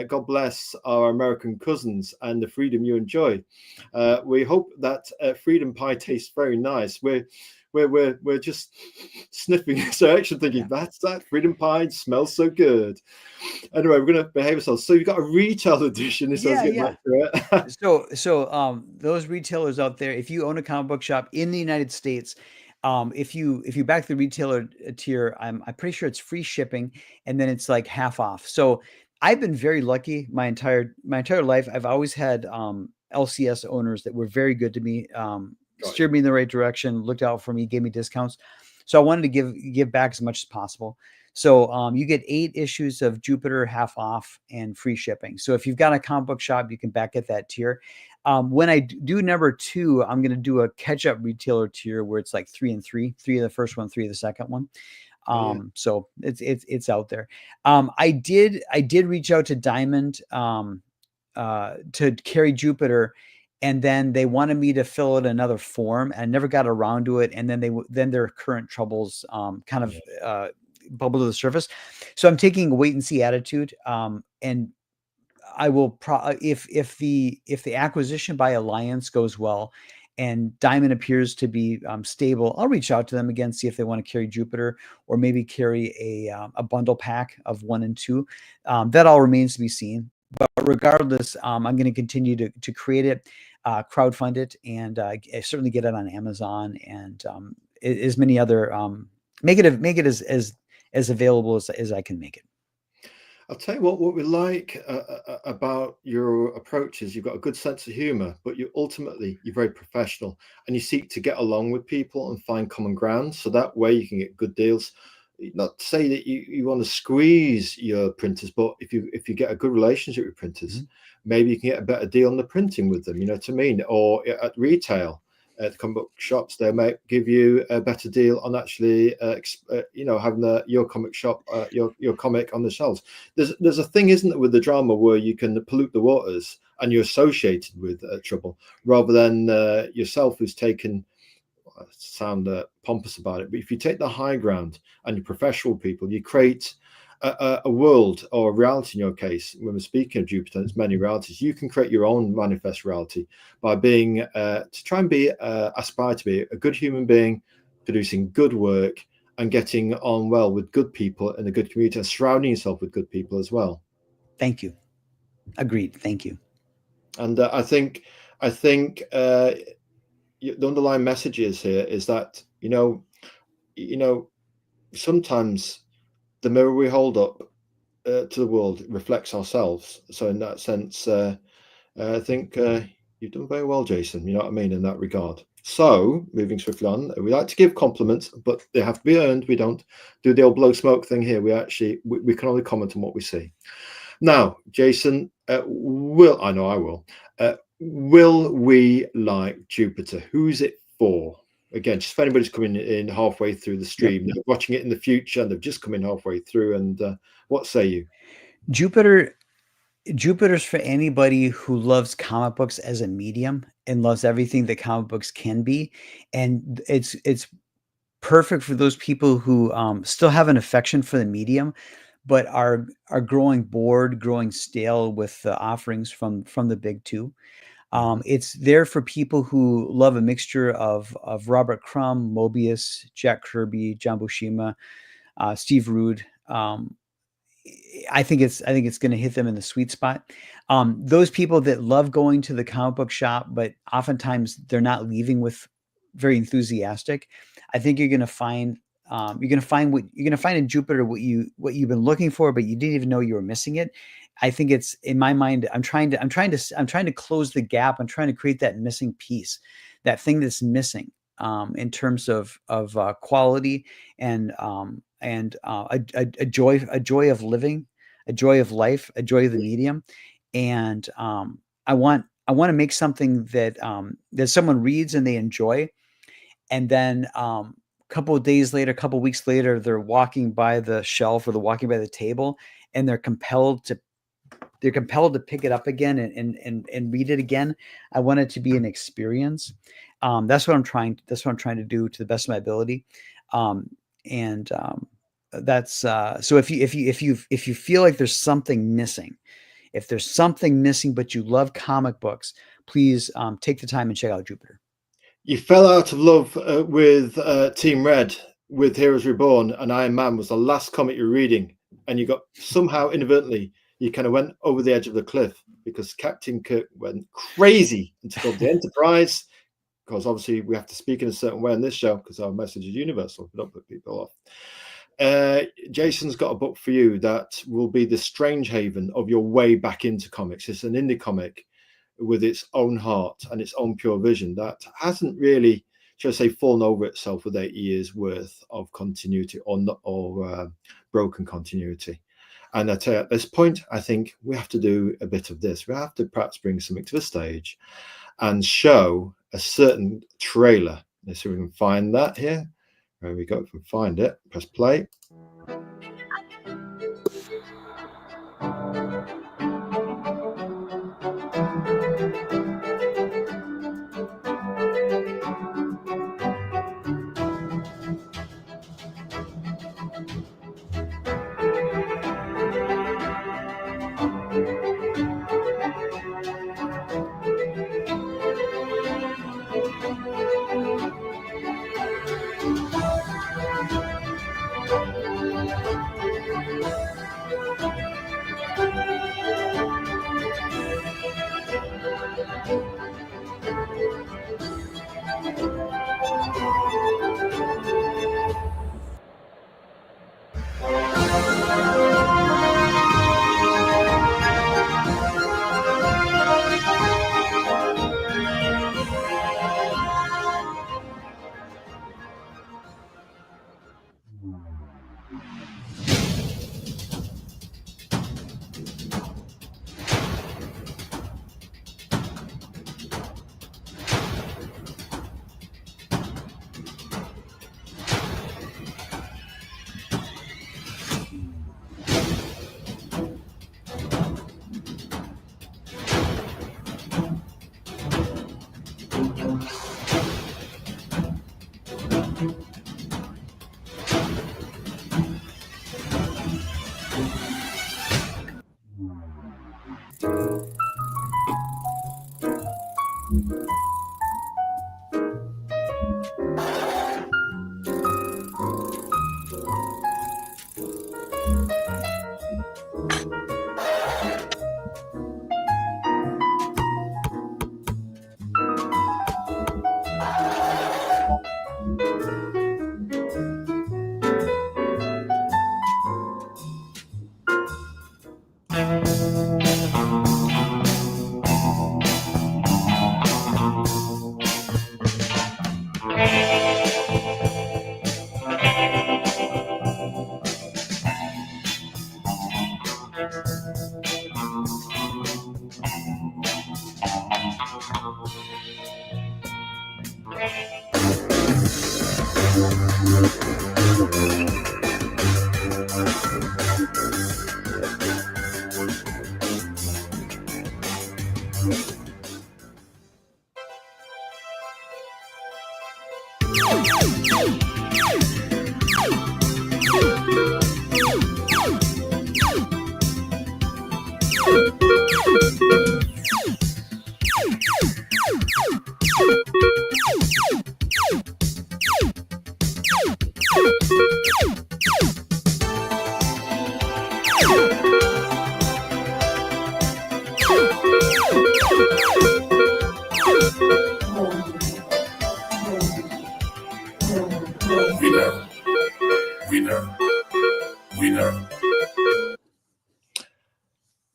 God bless our American cousins and the freedom you enjoy. We hope that freedom pie tastes very nice. We're just sniffing so actually thinking that's that freedom pie smells so good. Anyway, we're gonna behave ourselves. So you've got a retail edition. So those retailers out there, if you own a comic book shop in the United States, if you back the retailer tier, I'm pretty sure it's free shipping, and then it's like half off. So I've been very lucky my entire life. I've always had LCS owners that were very good to me. Steered me in the right direction, looked out for me, gave me discounts. So I wanted to give back as much as possible. So you get 8 issues of Jupiter half off and free shipping. So if you've got a comic book shop, you can back at that tier. When I do number 2, I'm going to do a catch-up retailer tier where it's like 3 and 3, 3 of the first one, 3 of the second one. Oh, yeah. So it's out there. I did reach out to Diamond to carry Jupiter, and then they wanted me to fill out another form, and I never got around to it. And then their current troubles kind of bubble to the surface. So I'm taking a wait and see attitude. And I will if the acquisition by alliance goes well and Diamond appears to be stable, I'll reach out to them again, see if they want to carry Jupiter or maybe carry a bundle pack of 1 and 2. That all remains to be seen. But regardless, I'm going to continue to create it, crowdfund it, and certainly get it on Amazon and as many other make it as available as I can make it. I'll tell you what we like about your approach is you've got a good sense of humor, but you're very professional and you seek to get along with people and find common ground. So that way you can get good deals. Not to say that you want to squeeze your printers, but if you get a good relationship with printers, maybe you can get a better deal on the printing with them, you know what I mean? Or at retail, at comic book shops, they might give you a better deal on actually, having your comic shop, your comic on the shelves. There's a thing, isn't it, with the drama where you can pollute the waters and you're associated with trouble rather than yourself who's taken. Sound pompous about it, but if you take the high ground and you're professional people, you create a world or a reality. In your case, when we're speaking of Jupiter, there's many realities. You can create your own manifest reality by being to try and be aspire to be a good human being, producing good work and getting on well with good people in a good community and surrounding yourself with good people as well. Thank you. Agreed. Thank you. And I think the underlying message is here is that sometimes the mirror we hold up to the world reflects ourselves. So in that sense, I think you've done very well, Jason. You know what I mean in that regard. So moving swiftly on, we like to give compliments, but they have to be earned. We don't do the old blow smoke thing here. We can only comment on what we see. Now, Jason, I will. Will we like Jupiter? Who's it for? Again, just if anybody's coming in halfway through the stream, they're watching it in the future and they've just come in halfway through. And what say you? Jupiter's for anybody who loves comic books as a medium and loves everything that comic books can be. And it's perfect for those people who still have an affection for the medium, but are growing bored, growing stale with the offerings from the big two. It's there for people who love a mixture of Robert Crumb, Mobius, Jack Kirby, John Buscema, Steve Rude. I think it's going to hit them in the sweet spot. Those people that love going to the comic book shop, but oftentimes they're not leaving with very enthusiastic. I think you're going to find in Jupiter what you've been looking for, but you didn't even know you were missing it. I think it's in my mind. I'm trying to close the gap. I'm trying to create that missing piece, that thing that's missing in terms of quality and a joy of living, a joy of life, a joy of the medium, and I want to make something that that someone reads and they enjoy, and then couple of days later, a couple of weeks later, they're walking by the shelf or they're walking by the table, and they're compelled to pick it up again and read it again. I want it to be an experience. That's what I'm trying to do to the best of my ability. That's so if you feel like there's something missing, but you love comic books, please take the time and check out Jupiter. You fell out of love with Team Red with Heroes Reborn, and Iron Man was the last comic you were reading, and you got somehow inadvertently you kind of went over the edge of the cliff because Captain Kirk went crazy and took over the Enterprise. Because obviously we have to speak in a certain way on this show because our message is universal. We don't put people off. Jason's got a book for you that will be the strange haven of your way back into comics. It's an indie comic with its own heart and its own pure vision that hasn't really, shall I say, fallen over itself with 8 years worth of continuity or broken continuity. And I tell you, at this point, I think we have to do a bit of this. We have to perhaps bring something to the stage and show a certain trailer. Let's see if we can find that here. There we go. If we can find it, press play.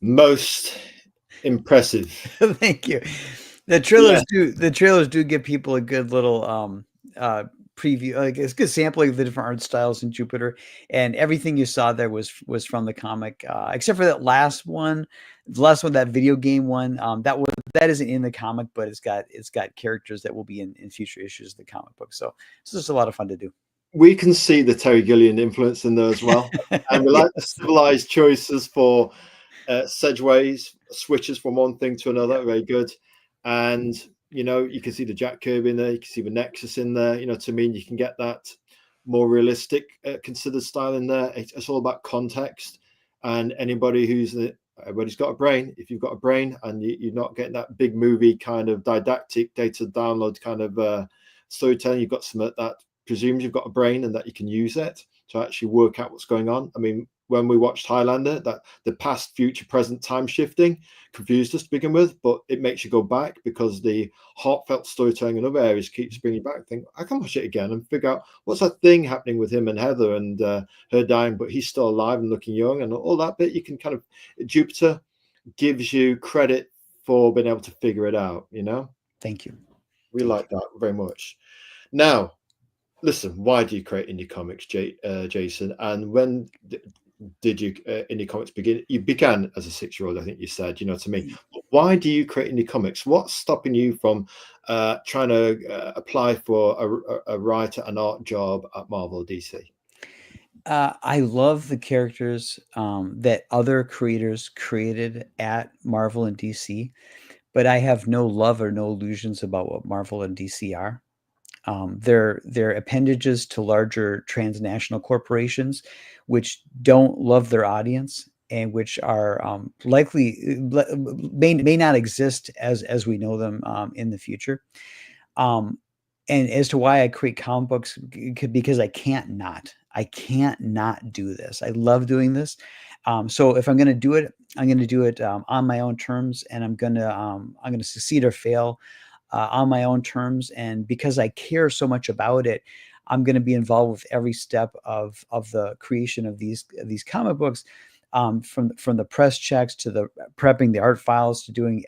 Most impressive. Thank you. The trailers do give people a good little preview, like it's a good sampling of the different art styles in Jupiter, and everything you saw there was from the comic, except for that last one. The last one, that video game one, that isn't in the comic, but it's got characters that will be in future issues of the comic book. So it's just a lot of fun to do. We can see the Terry Gilliam influence in there as well, and we like the civilized choices for segues, switches from one thing to another. Very good. And you can see the Jack Kirby in there, you can see the Nexus in there, to mean you can get that more realistic considered style in there. It's all about context, and everybody's got a brain. If you've got a brain and you're not getting that big movie kind of didactic data download kind of storytelling, you've got some that presumes you've got a brain and that you can use it to actually work out what's going on. I mean, when we watched Highlander, that the past, future, present time shifting confused us to begin with, but it makes you go back because the heartfelt storytelling in other areas keeps bringing you back. Think, I can watch it again and figure out what's that thing happening with him and Heather and her dying, but he's still alive and looking young, and all that bit. You can kind of, Jupiter gives you credit for being able to figure it out. Thank you. We like that very much. Now, listen, why do you create indie comics, Jason? And when did you indie comics begin? You began as a 6-year-old, I think you said. To me, why do you create indie comics? What's stopping you from trying to apply for a writer, an art job at Marvel or DC? I love the characters that other creators created at Marvel and DC, but I have no love or no illusions about what Marvel and DC are. They're appendages to larger transnational corporations, which don't love their audience and which are likely may not exist as we know them in the future. Um, and as to why I create comic books, because I can't not do this. I love doing this. So if I'm going to do it, I'm going to do it on my own terms, and I'm going to succeed or fail on my own terms. And because I care so much about it, I'm going to be involved with every step of the creation of these comic books, from the press checks to the prepping the art files to doing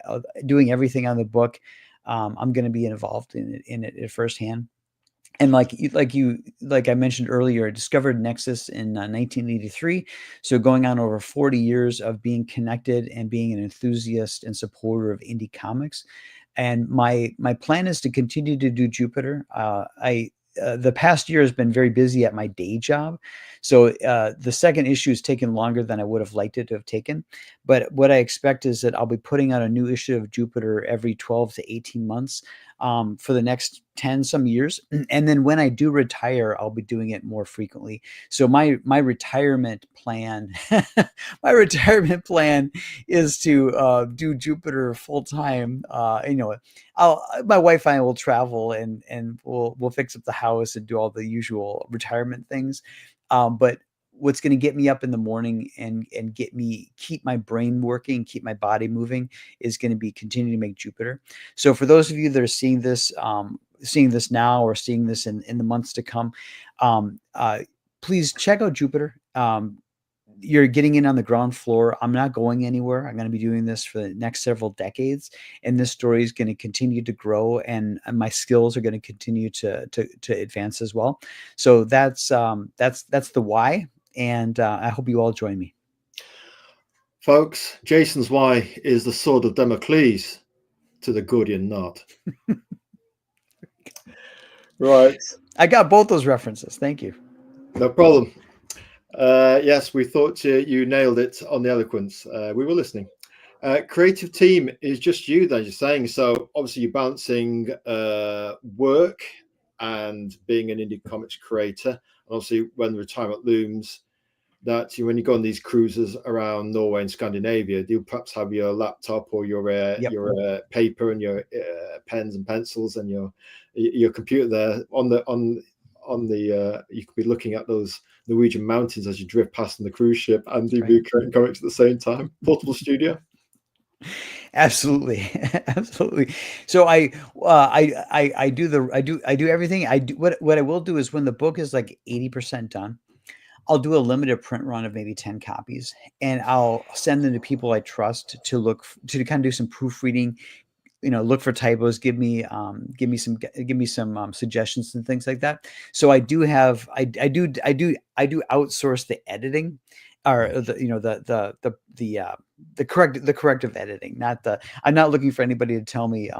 everything on the book. I'm going to be involved in it firsthand. And like I mentioned earlier, I discovered Nexus in 1983. So going on over 40 years of being connected and being an enthusiast and supporter of indie comics. And my plan is to continue to do Jupiter. I The past year has been very busy at my day job, so the second issue has taken longer than I would have liked it to have taken. But what I expect is that I'll be putting out a new issue of Jupiter every 12 to 18 months for the next 10 some years. And then when I do retire, I'll be doing it more frequently. So my retirement plan, my retirement plan is to do Jupiter full time. My wife and I will travel and we'll fix up the house and do all the usual retirement things. But what's going to get me up in the morning and keep my brain working, keep my body moving, is going to be continuing to make Jupiter. So for those of you that are seeing this now or seeing this in the months to come, please check out Jupiter. You're getting in on the ground floor. I'm not going anywhere. I'm going to be doing this for the next several decades, and this story is going to continue to grow, and my skills are going to continue to advance as well. So that's the why, and I hope you all join me. Folks, Jason's why is the sword of Damocles to the Gordian knot. Right. I got both those references. Thank you. No problem. Yes, we thought you nailed it on the eloquence. We were listening. Creative team is just you, as you're saying. So obviously you're balancing work and being an indie comics creator. And obviously when the retirement looms, that when you go on these cruises around Norway and Scandinavia, do you perhaps have your laptop or your paper and your pens and pencils and your computer there on the you could be looking at those Norwegian mountains as you drift past on the cruise ship and do creating comics at the same time. Portable studio. Absolutely, absolutely. So I do everything. What I will do is when the book is like 80% done, I'll do a limited print run of maybe 10 copies, and I'll send them to people I trust to kind of do some proofreading, look for typos, give me some suggestions and things like that. So I do outsource the editing, or the corrective editing. I'm not looking for anybody to tell me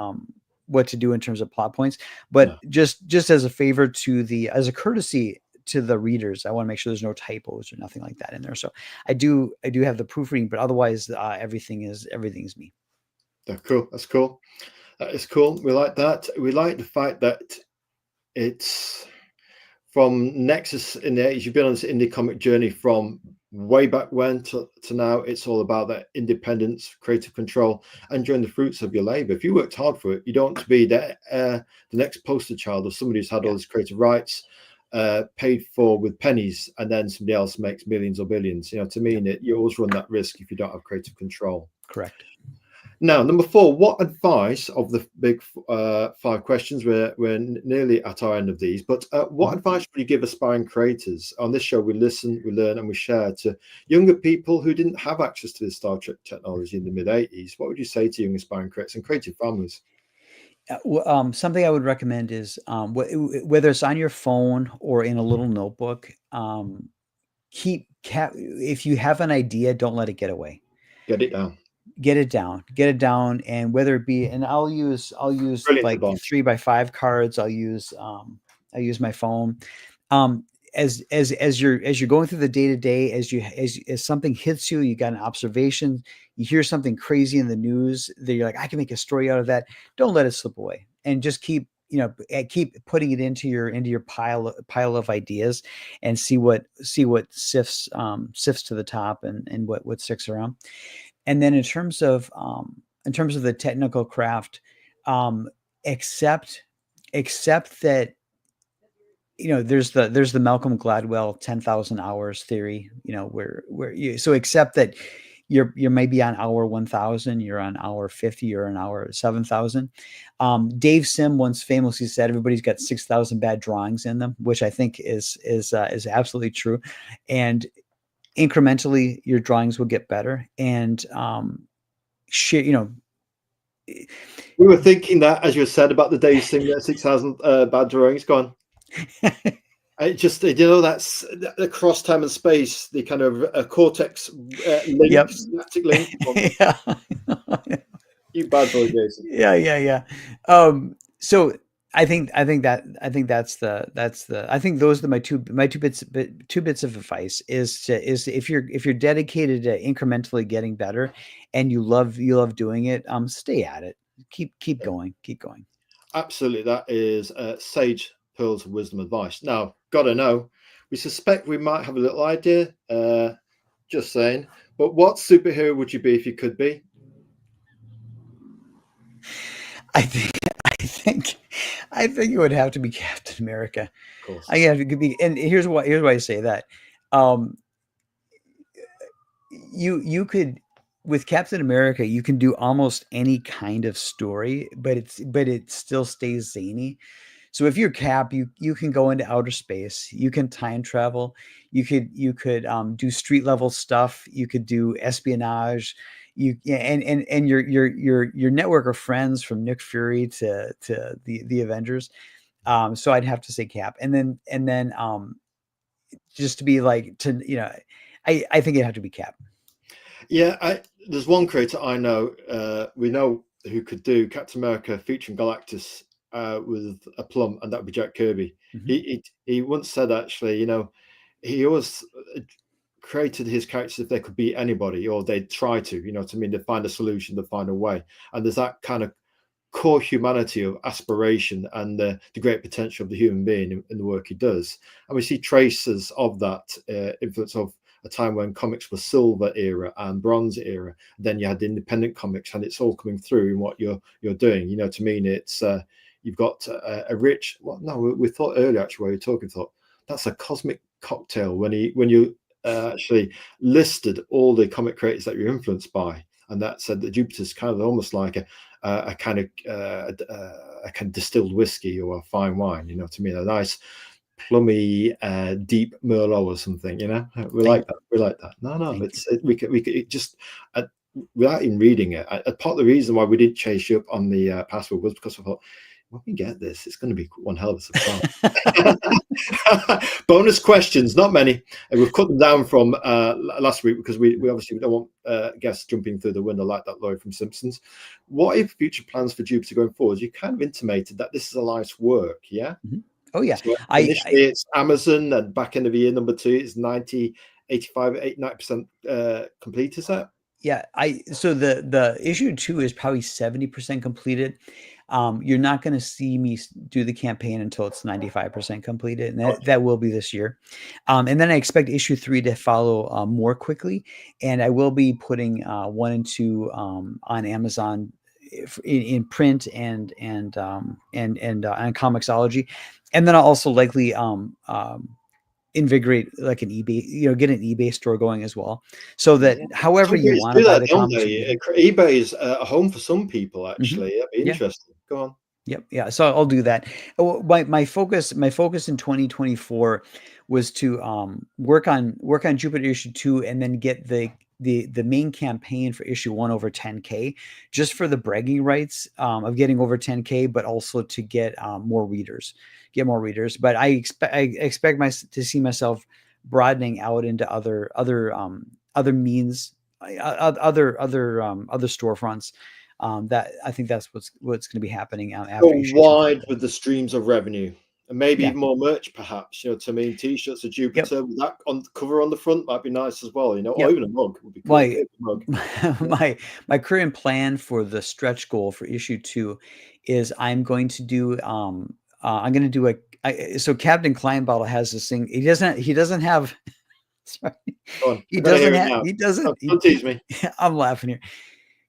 what to do in terms of plot points, but just as a favor as a courtesy to the readers, I want to make sure there's no typos or nothing like that in there. So I do have the proofreading, but otherwise everything is me. That's cool. That's cool. That is cool. We like that. We like the fact that it's from Nexus in the 80s. You've been on this indie comic journey from way back when to now. It's all about that independence, creative control, and enjoying the fruits of your labor. If you worked hard for it, you don't want to be the next poster child of somebody who's had all these creative rights paid for with pennies, and then somebody else makes millions or billions. To me, you always run that risk if you don't have creative control. Correct. Now, number 4, what advice of the big 5 questions? We're nearly at our end of these, but what advice would you give aspiring creators? On this show, we listen, we learn, and we share to younger people who didn't have access to this Star Trek technology in the mid-80s. What would you say to young aspiring creators and creative families? Something I would recommend is whether it's on your phone or in a little notebook, if you have an idea, don't let it get away. Get it down. Get it down, and whether it be, and I'll use Brilliant like advice. 3x5 cards. I'll use my phone. Um, as you're going through the day to day, as something hits you, you got an observation, you hear something crazy in the news that you're like, I can make a story out of that. Don't let it slip away, and just keep putting it into your pile of ideas, and see what sifts to the top, and what sticks around. And then in terms of the technical craft, um, accept accept that there's the Malcolm Gladwell 10,000 hours theory, where you so accept that you're maybe on hour 1,000, you're on hour 50, you're on hour 7,000. Dave Sim once famously said everybody's got 6,000 bad drawings in them, which I think is absolutely true. And incrementally, your drawings will get better. And shit, We were thinking that as you said about the Dave Sim 6,000 bad drawings. Go on. I just, that's across time and space, the kind of cortex link, Yep. synaptic link. Yeah. You bad boy, Jason. Yeah. So I think those are my two bits of advice is if you're dedicated to incrementally getting better, and you love doing it, stay at it. Keep going. Absolutely, that is sage pearls of wisdom advice. Now, gotta know, we suspect we might have a little idea. Just saying. But what superhero would you be if you could be? I think it would have to be Captain America. Of course. I have to be, and here's why I say that. You could, with Captain America, you can do almost any kind of story, but it still stays zany. So if you're Cap, you can go into outer space, you can time travel, you could do street level stuff, you could do espionage, and your network of friends from Nick Fury to the Avengers. So I'd have to say Cap, and then just to be like I think it'd have to be Cap. Yeah, there's one creator I know. We know who could do Captain America featuring Galactus with a plum, and that would be Jack Kirby. Mm-hmm. He once said, actually, he always created his characters if they could be anybody, or they'd try to, what I mean, they'd find a solution, they'd find a way. And there's that kind of core humanity of aspiration and the great potential of the human being in the work he does. And we see traces of that influence of a time when comics were silver era and bronze era. Then you had the independent comics, and it's all coming through in what you're doing. To mean it's you've got a rich. Well, no, we thought earlier actually while you're talking, thought that's a cosmic cocktail when you actually listed all the comic creators that you're influenced by, and that said that Jupiter's kind of almost like a kind of distilled whiskey or a fine wine. To mean a nice plummy deep Merlot or something. We like that. No, we could just without even reading it. Part of the reason why we didn't chase you up on the password was because I thought, when we get this, it's going to be one hell of a surprise. Bonus questions, not many, and we've cut them down from last week because we obviously don't want guests jumping through the window like that Laurie from Simpsons. What are future plans for Jupiter going forward? You kind of intimated that this is a life's work, yeah? Mm-hmm. Oh yeah. So initially it's Amazon, and back end of the year number 2 is 90, 85, 89% complete, is that? Yeah, so the issue 2 is probably 70% completed. You're not going to see me do the campaign until it's 95% completed, and that will be this year. And then I expect issue 3 to follow more quickly, and I will be putting 1 and 2 on Amazon in print and on Comixology, and then I'll also likely invigorate like an eBay, get an eBay store going as well, so that however you want to buy the comics. eBay is a home for some people, actually. That'd be interesting. Go on. Yep. Yeah. So I'll do that. My focus in 2024 was to work on Jupiter issue 2, and then get the main campaign for issue 1 over 10K, just for the bragging rights of getting over 10K, but also to get more readers. But I expect to see myself broadening out into other means, other storefronts. That I think that's what's going to be happening after Go issue two. wide with the streams of revenue, and maybe Yeah. even more merch, perhaps. You know what I mean? T-shirts of Yep. Jupiter with that on cover on the front might be nice as well. You know, or Yep. even a mug would be cool. Big mug. My current plan for the stretch goal for issue two is I'm going to do I'm going to do so Captain Kleinbottle has this thing. He doesn't have sorry. Go on, I gotta hear it now. He doesn't Don't tease me. I'm laughing here.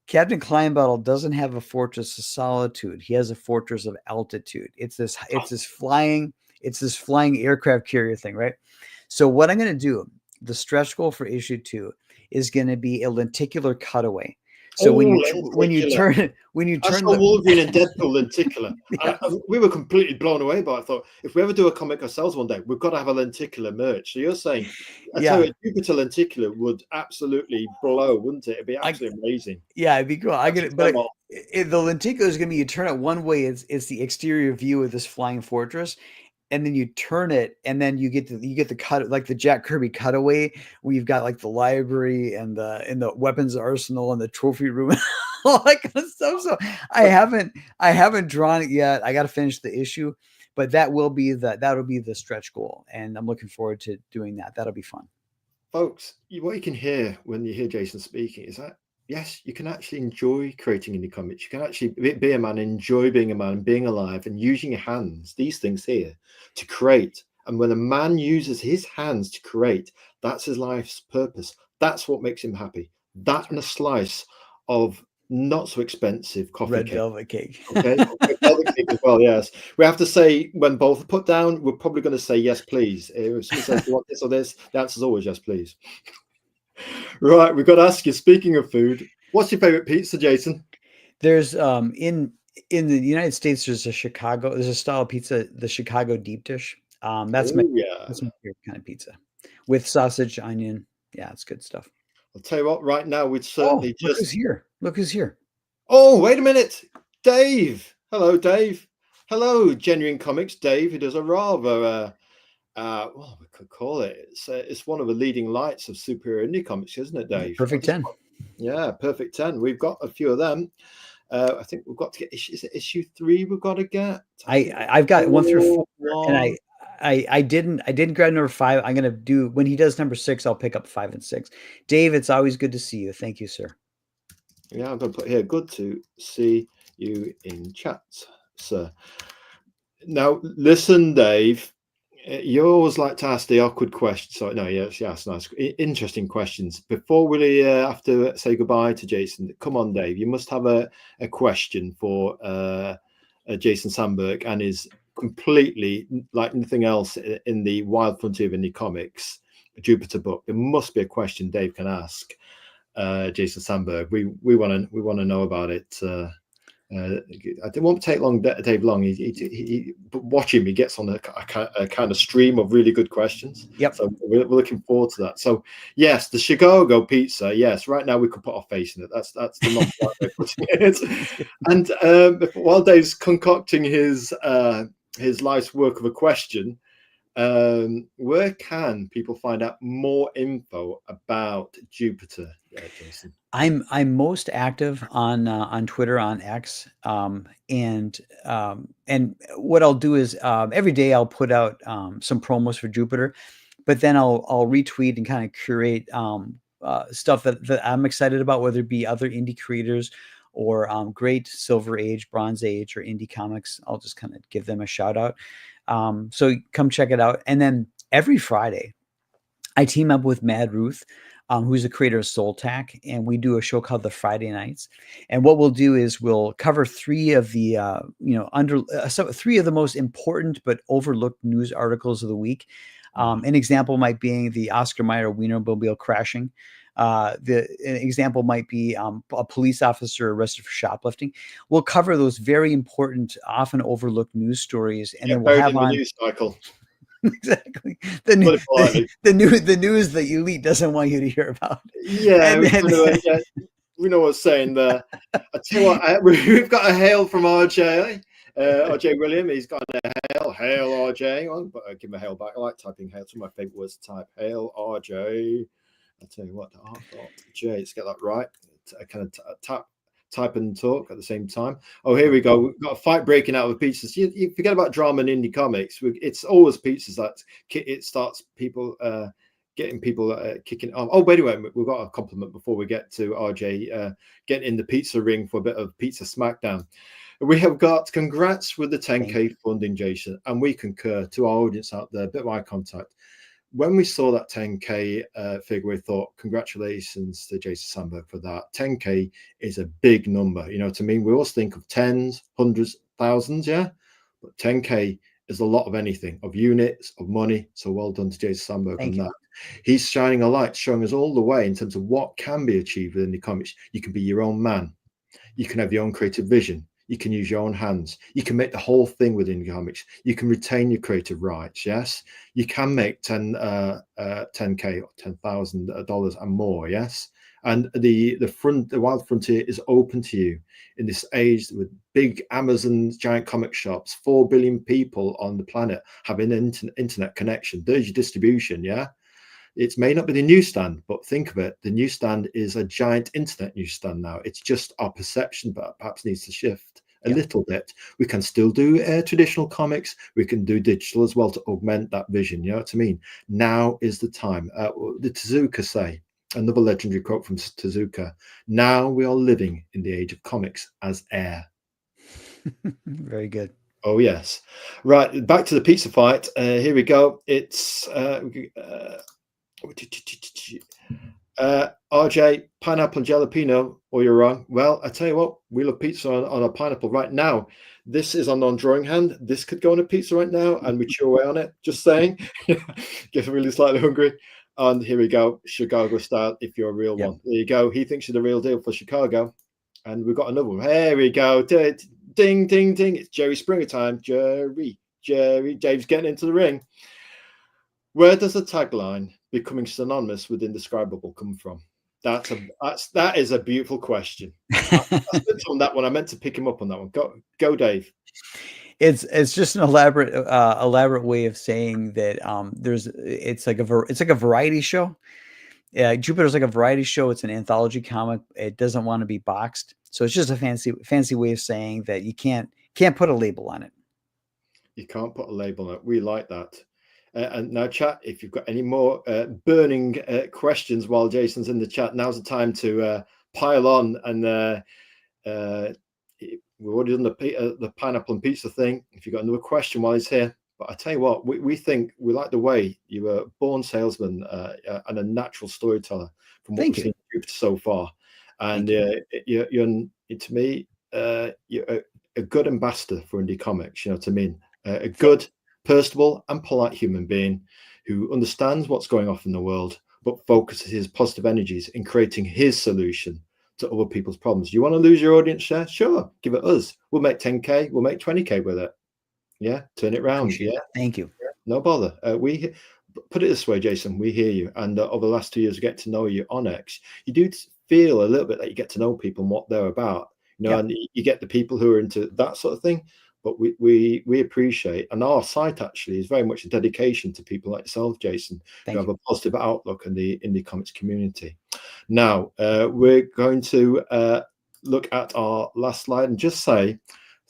Captain Kleinbottle doesn't have a fortress of solitude. He has a fortress of altitude. It's this flying aircraft carrier thing, right? So what I'm going to do, the stretch goal for issue two is going to be a lenticular cutaway. So when you turn I saw Wolverine and Deadpool lenticular. Yeah. We were completely blown away by it. I thought, if we ever do a comic ourselves one day, we've got to have a lenticular merch. So you're saying, tell you, Jupiter lenticular would absolutely blow, wouldn't it? It'd be absolutely amazing. Yeah, it'd be cool. The lenticular is going to be, you turn it one way, it's the exterior view of this flying fortress. And then you turn it, and then you get the cut, like the Jack Kirby cutaway, where you've got like the library and the weapons arsenal and the trophy room, and all that kind of stuff. So I haven't drawn it yet. I got to finish the issue, but that'll be the stretch goal, and I'm looking forward to doing that. That'll be fun, folks. What you can hear when you hear Jason speaking is that, yes, you can actually enjoy creating indie comics. You can actually be a man, enjoy being a man, being alive, and using your hands, these things here, to create. And when a man uses his hands to create, that's his life's purpose. That's what makes him happy. That and a slice of not so expensive coffee red cake. velvet cake. Okay, velvet cake as well. Yes, we have to say, when both are put down, we're probably going to say yes, please. If someone says, "Do you want this or this?" the answer is always yes, please. Right, we've got to ask you, speaking of food, what's your favorite pizza, Jason? There's in the United States, there's a style of pizza, the Chicago deep dish. That's my favorite kind of pizza, with sausage, onion. Yeah, it's good stuff. I'll tell you what, right now we'd certainly look who's here. Look who's here. Oh, wait a minute. Dave. Hello, Dave. Hello, Genuine Comics. Dave, who does a rather well, we could call it. It's one of the leading lights of superhero indie comics, isn't it, Dave? Perfect 10. Yeah, Perfect 10. We've got a few of them. I think we've got to get issue 3. We've got to get. I've got 1 through 4, and I didn't grab number 5. I'm gonna do, when he does number 6, I'll pick up 5 and 6. Dave, it's always good to see you. Thank you, sir. Yeah, I'm gonna put here, good to see you in chat, sir. Now, listen, Dave. You always like to ask the awkward questions. So no, yes, nice, interesting questions. Before we have to say goodbye to Jason, come on, Dave. You must have a question for Jason Sandberg and his completely like nothing else in the wild frontier of indie comics Jupiter book. There must be a question Dave can ask Jason Sandberg. We want to know about it. It won't take long, Dave long. He watch him. He gets on a kind of stream of really good questions. Yep. So we're looking forward to that. So yes, the Chicago pizza. Yes, right now we could put our face in it. That's the not right way of putting it. And while Dave's concocting his life's work of a question, where can people find out more info about Jupiter, Jason? I'm most active on Twitter, on X, and what I'll do is every day I'll put out some promos for Jupiter, but then I'll retweet and kind of curate stuff that I'm excited about, whether it be other indie creators or great Silver Age, Bronze Age, or indie comics. I'll just kind of give them a shout out. So come check it out. And then every Friday, I team up with Mad Ruth, who's the creator of Soul Tack, and we do a show called The Friday Nights. And what we'll do is we'll cover 3 of the three of the most important but overlooked news articles of the week. An example might be the Oscar Mayer Wienermobile crashing. An example might be a police officer arrested for shoplifting. We'll cover those very important, often overlooked news stories, and then we'll have on the news cycle. Exactly. The news that your elite doesn't want you to hear about. Yeah, we know what's saying there. I tell you what, we've got a hail from RJ William. He's got a hail. Hail, hail, RJ. But I give him a hail back. I like typing hail. It's one of my favorite words to type. Hail, RJ. I'll tell you what, J. Let's get that right. I kind of type and talk at the same time. Oh, here we go. We've got a fight breaking out with pizzas. You forget about drama in indie comics. It's always pizzas that it starts people getting people kicking off. Oh, by the way, we've got a compliment before we get to RJ getting in the pizza ring for a bit of pizza smackdown. We have got congrats with the 10K funding, Jason, and we concur. To our audience out there, a bit of eye contact. When we saw that 10K figure, we thought, congratulations to Jason Sandberg for that. 10K is a big number. You know what I mean? We always think of tens, hundreds, thousands, yeah? But 10K is a lot of anything, of units, of money. So well done to Jason Sandberg on that. He's shining a light, showing us all the way in terms of what can be achieved within the comics. You can be your own man. You can have your own creative vision. You can use your own hands. You can make the whole thing within comics. You can retain your creative rights. Yes, you can make 10K or $10,000 and more. Yes, and the wild frontier is open to you in this age with big Amazon giant comic shops. 4 billion people on the planet have an internet connection. There's your distribution. Yeah. It may not be the newsstand, but think of it. The newsstand is a giant internet newsstand now. It's just our perception, but perhaps needs to shift a little bit. We can still do traditional comics. We can do digital as well to augment that vision. You know what I mean? Now is the time. The Tezuka say, another legendary quote from Tezuka, now we are living in the age of comics as air. Very good. Oh, yes. Right. Back to the pizza fight. Here we go. It's RJ, pineapple and jalapeno, or you're wrong. Well, I tell you what, we love pizza on a pineapple right now. This is a non-drawing hand. This could go on a pizza right now, and we chew away on it. Just saying. Getting really slightly hungry. And here we go, Chicago style, if you're a real one. There you go. He thinks you're the real deal for Chicago. And we've got another one. There we go. Ding, ding, ding. It's Jerry Springer time. Jerry. James getting into the ring. Where does the tagline becoming synonymous with indescribable come from? That is a beautiful question. I spent on that one. I meant to pick him up on that one. Go, Dave. It's just an elaborate way of saying that it's like a variety show. Jupiter's like a variety show. It's an anthology comic. It doesn't want to be boxed, so it's just a fancy way of saying that you can't put a label on it. You can't put a label on it. We like that. And now, chat, if you've got any more burning questions while Jason's in the chat, now's the time to pile on. And we've already done the pineapple and pizza thing. If you've got another question while he's here. But I tell you what, we think we like the way you were a born salesman and a natural storyteller from what we've seen so far. And you're to me, you're a good ambassador for indie comics. You know what I mean? A good, personable and polite human being who understands what's going on in the world, but focuses his positive energies in creating his solution to other people's problems. You want to lose your audience share? Sure, give it us. We'll make 10K, we'll make 20K with it. Yeah, turn it around. Yeah, thank you. No bother. We put it this way, Jason, we hear you. And over the last 2 years, we get to know you on X. You do feel a little bit that you get to know people and what they're about, you know, and you get the people who are into that sort of thing. But we appreciate, and our site actually is very much a dedication to people like yourself, Jason, who have a positive outlook in the indie comics community. Now, we're going to look at our last slide and just say,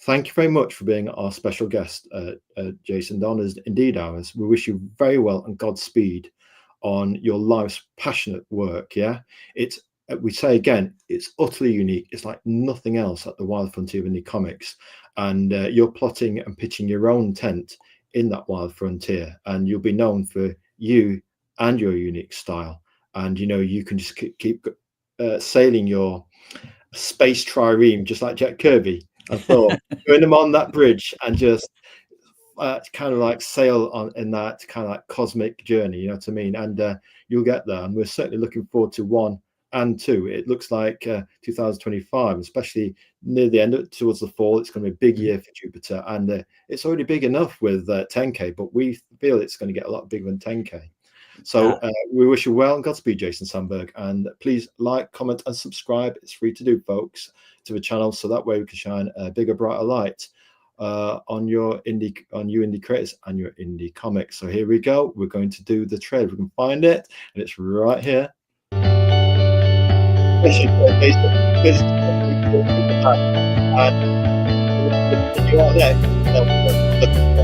thank you very much for being our special guest, Jason. The honour is indeed ours. We wish you very well and Godspeed on your life's passionate work. Yeah, we say again, it's utterly unique. It's like nothing else at the wild frontier of indie comics. And you're plotting and pitching your own tent in that wild frontier, and you'll be known for you and your unique style. And you know, you can just keep sailing your space trireme just like Jack Kirby. I thought putting them on that bridge and just kind of like sail on in that kind of like cosmic journey. You know what I mean? And you'll get there. And we're certainly looking forward to 1 and 2. It looks like 2025, especially near the end towards the fall, it's going to be a big year for Jupiter, and it's already big enough with 10K, but we feel it's going to get a lot bigger than 10K. So we wish you well and Godspeed, Jason Sandberg, and please like, comment and subscribe. It's free to do, folks, to the channel, so that way we can shine a bigger, brighter light on you indie creators and your indie comics. So here we go. We're going to do the trade. We can find it, and it's right here. And you are there.